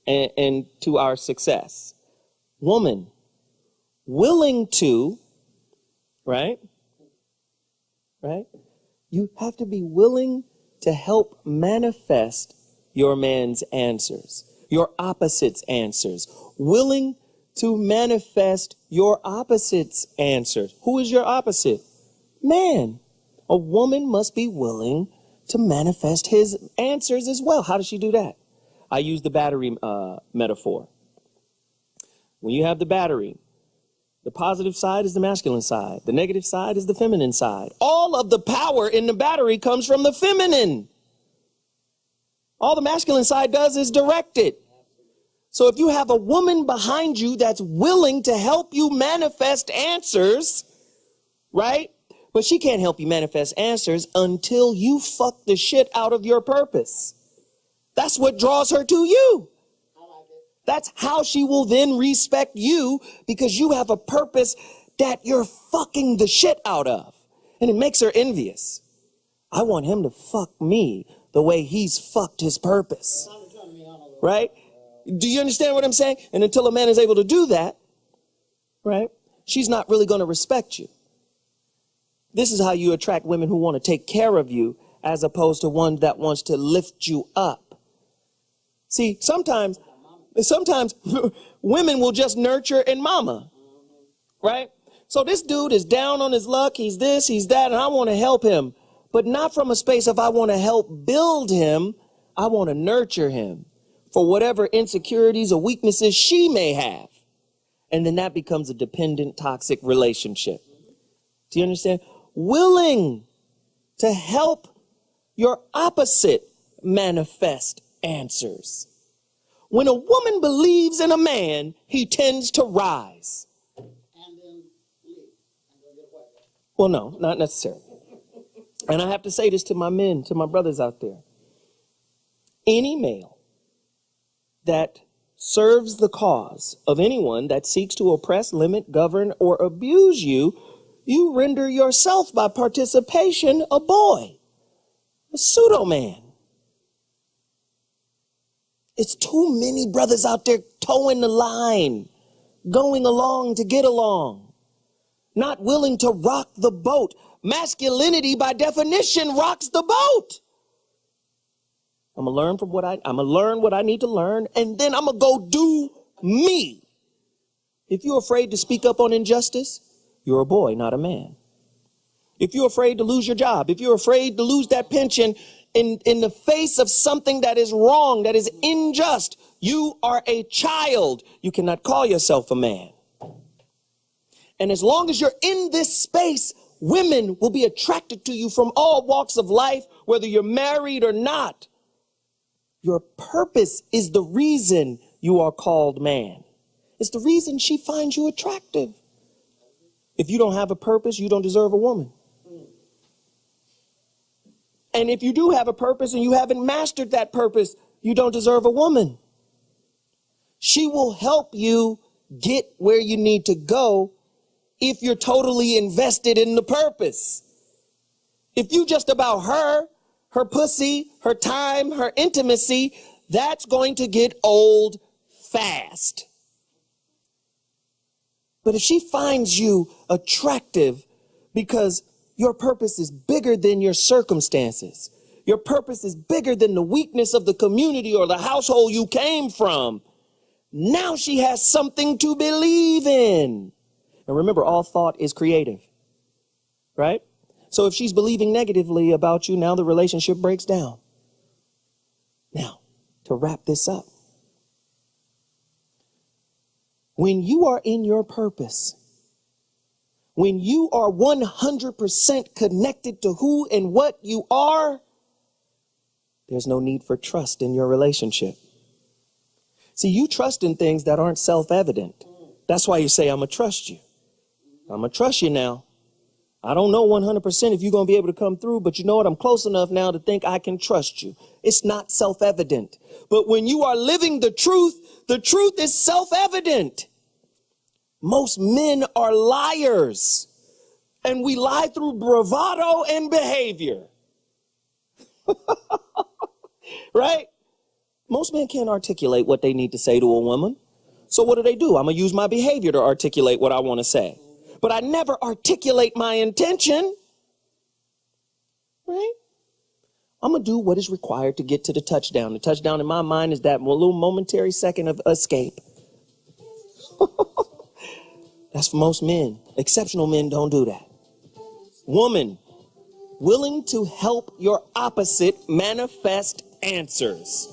and to our success. Woman, willing to, right? You have to be willing to help manifest your man's answers, your opposite's answers. Willing to manifest your opposite's answers. Who is your opposite? Man. A woman must be willing to manifest his answers as well. How does she do that? I use the battery metaphor. When you have the battery, the positive side is the masculine side. The negative side is the feminine side. All of the power in the battery comes from the feminine. All the masculine side does is direct it. So if you have a woman behind you that's willing to help you manifest answers, right? But she can't help you manifest answers until you fuck the shit out of your purpose. That's what draws her to you. That's how she will then respect you, because you have a purpose that you're fucking the shit out of. And it makes her envious. I want him to fuck me the way he's fucked his purpose. Right? Do you understand what I'm saying? And until a man is able to do that, right, she's not really going to respect you. This is how you attract women who want to take care of you, as opposed to one that wants to lift you up. See, sometimes women will just nurture and mama, right? So this dude is down on his luck. He's this, he's that, and I want to help him, but not from a space of I want to help build him. I want to nurture him for whatever insecurities or weaknesses she may have. And then that becomes a dependent, toxic relationship. Do you understand? Willing to help your opposite manifest answers. When a woman believes in a man, he tends to rise. Well, no, not necessarily. And I have to say this to my men, to my brothers out there. Any male that serves the cause of anyone that seeks to oppress, limit, govern, or abuse you, you render yourself by participation a boy, a pseudo-man. It's too many brothers out there towing the line, going along to get along, not willing to rock the boat. Masculinity, by definition, rocks the boat. I'm gonna learn what I need to learn, and then I'm gonna go do me. If you're afraid to speak up on injustice, you're a boy, not a man. If you're afraid to lose your job, if you're afraid to lose that pension in the face of something that is wrong, that is unjust, you are a child. You cannot call yourself a man. And as long as you're in this space, women will be attracted to you from all walks of life, whether you're married or not. Your purpose is the reason you are called man. It's the reason she finds you attractive. If you don't have a purpose, you don't deserve a woman. And if you do have a purpose and you haven't mastered that purpose, you don't deserve a woman. She will help you get where you need to go if you're totally invested in the purpose. If you just about her pussy, her time, her intimacy, that's going to get old fast. But if she finds you attractive because your purpose is bigger than your circumstances, your purpose is bigger than the weakness of the community or the household you came from, now she has something to believe in. And remember, all thought is creative, right? So if she's believing negatively about you, now the relationship breaks down. Now, to wrap this up, when you are in your purpose, when you are 100% connected to who and what you are, there's no need for trust in your relationship. See, you trust in things that aren't self-evident. That's why you say, I'm going to trust you. I'm going to trust you now. I don't know 100% if you're going to be able to come through, but you know what? I'm close enough now to think I can trust you. It's not self-evident. But when you are living the truth is self-evident. Most men are liars, and we lie through bravado and behavior. Right? Most men can't articulate what they need to say to a woman. So what do? I'm going to use my behavior to articulate what I want to say. But I never articulate my intention. Right? I'm going to do what is required to get to the touchdown. The touchdown in my mind is that little momentary second of escape. That's for most men. Exceptional men don't do that. Woman, willing to help your opposite manifest answers.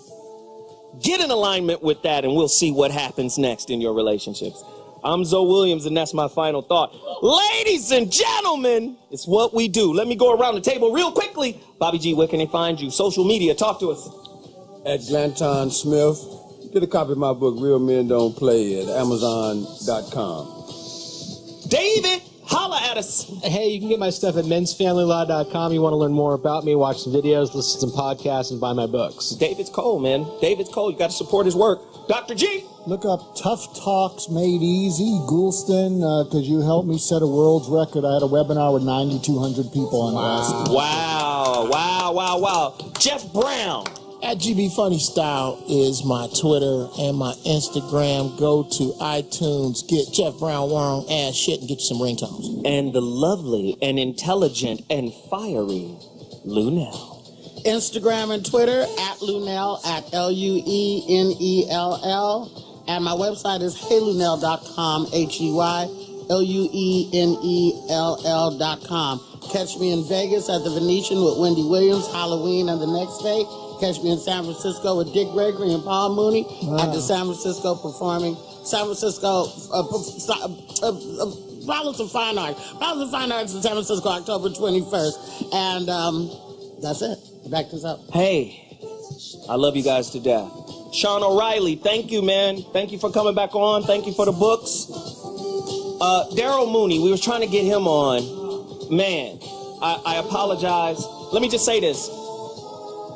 Get in alignment with that, and we'll see what happens next in your relationships. I'm ZoWilliams, and that's my final thought. Ladies and gentlemen, it's what we do. Let me go around the table real quickly. Bobby G, where can they find you? Social media, talk to us. At Glanton-Smith. Get a copy of my book, Real Men Don't Play, at Amazon.com. David, holla at us. Hey, you can get my stuff at mensfamilylaw.com. You want to learn more about me, watch some videos, listen to some podcasts, and buy my books. David's cold, man. David's cold. You got to support his work. Dr. G. Look up Tough Talks Made Easy, Goulston, because you helped me set a world's record. I had a webinar with 9,200 people on last week. Wow. Jeff Brown. At GB Funny Style is my Twitter and my Instagram. Go to iTunes, get Jeff Brown Wrong ass shit, and get you some ringtones. And the lovely and intelligent and fiery Luenell. Instagram and Twitter at Luenell, at Luenell. And my website is heylunell.com, HeyLuenell.com. Catch me in Vegas at the Venetian with Wendy Williams, Halloween and the next day. Catch me in San Francisco with Dick Gregory and Paul Mooney at the San Francisco Balance of Fine Arts. Balance of Fine Arts in San Francisco, October 21st. And that's it. Back this up. Hey, I love you guys to death. Sean O'Reilly, thank you, man. Thank you for coming back on. Thank you for the books. Daryl Mooney, we were trying to get him on. Man, I apologize. Let me just say this.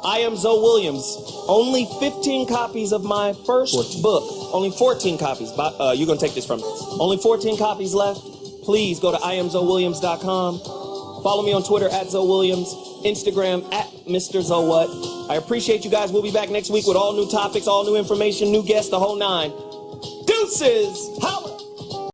I am ZoWilliams. Only 15 copies of my first book. Only 14 copies. You're going to take this from me. Only 14 copies left. Please go to IamZoWilliams.com. Follow me on Twitter at ZoWilliams. Instagram at Mr. ZoWhat. I appreciate you guys. We'll be back next week with all new topics, all new information, new guests, the whole nine. Deuces! Holla!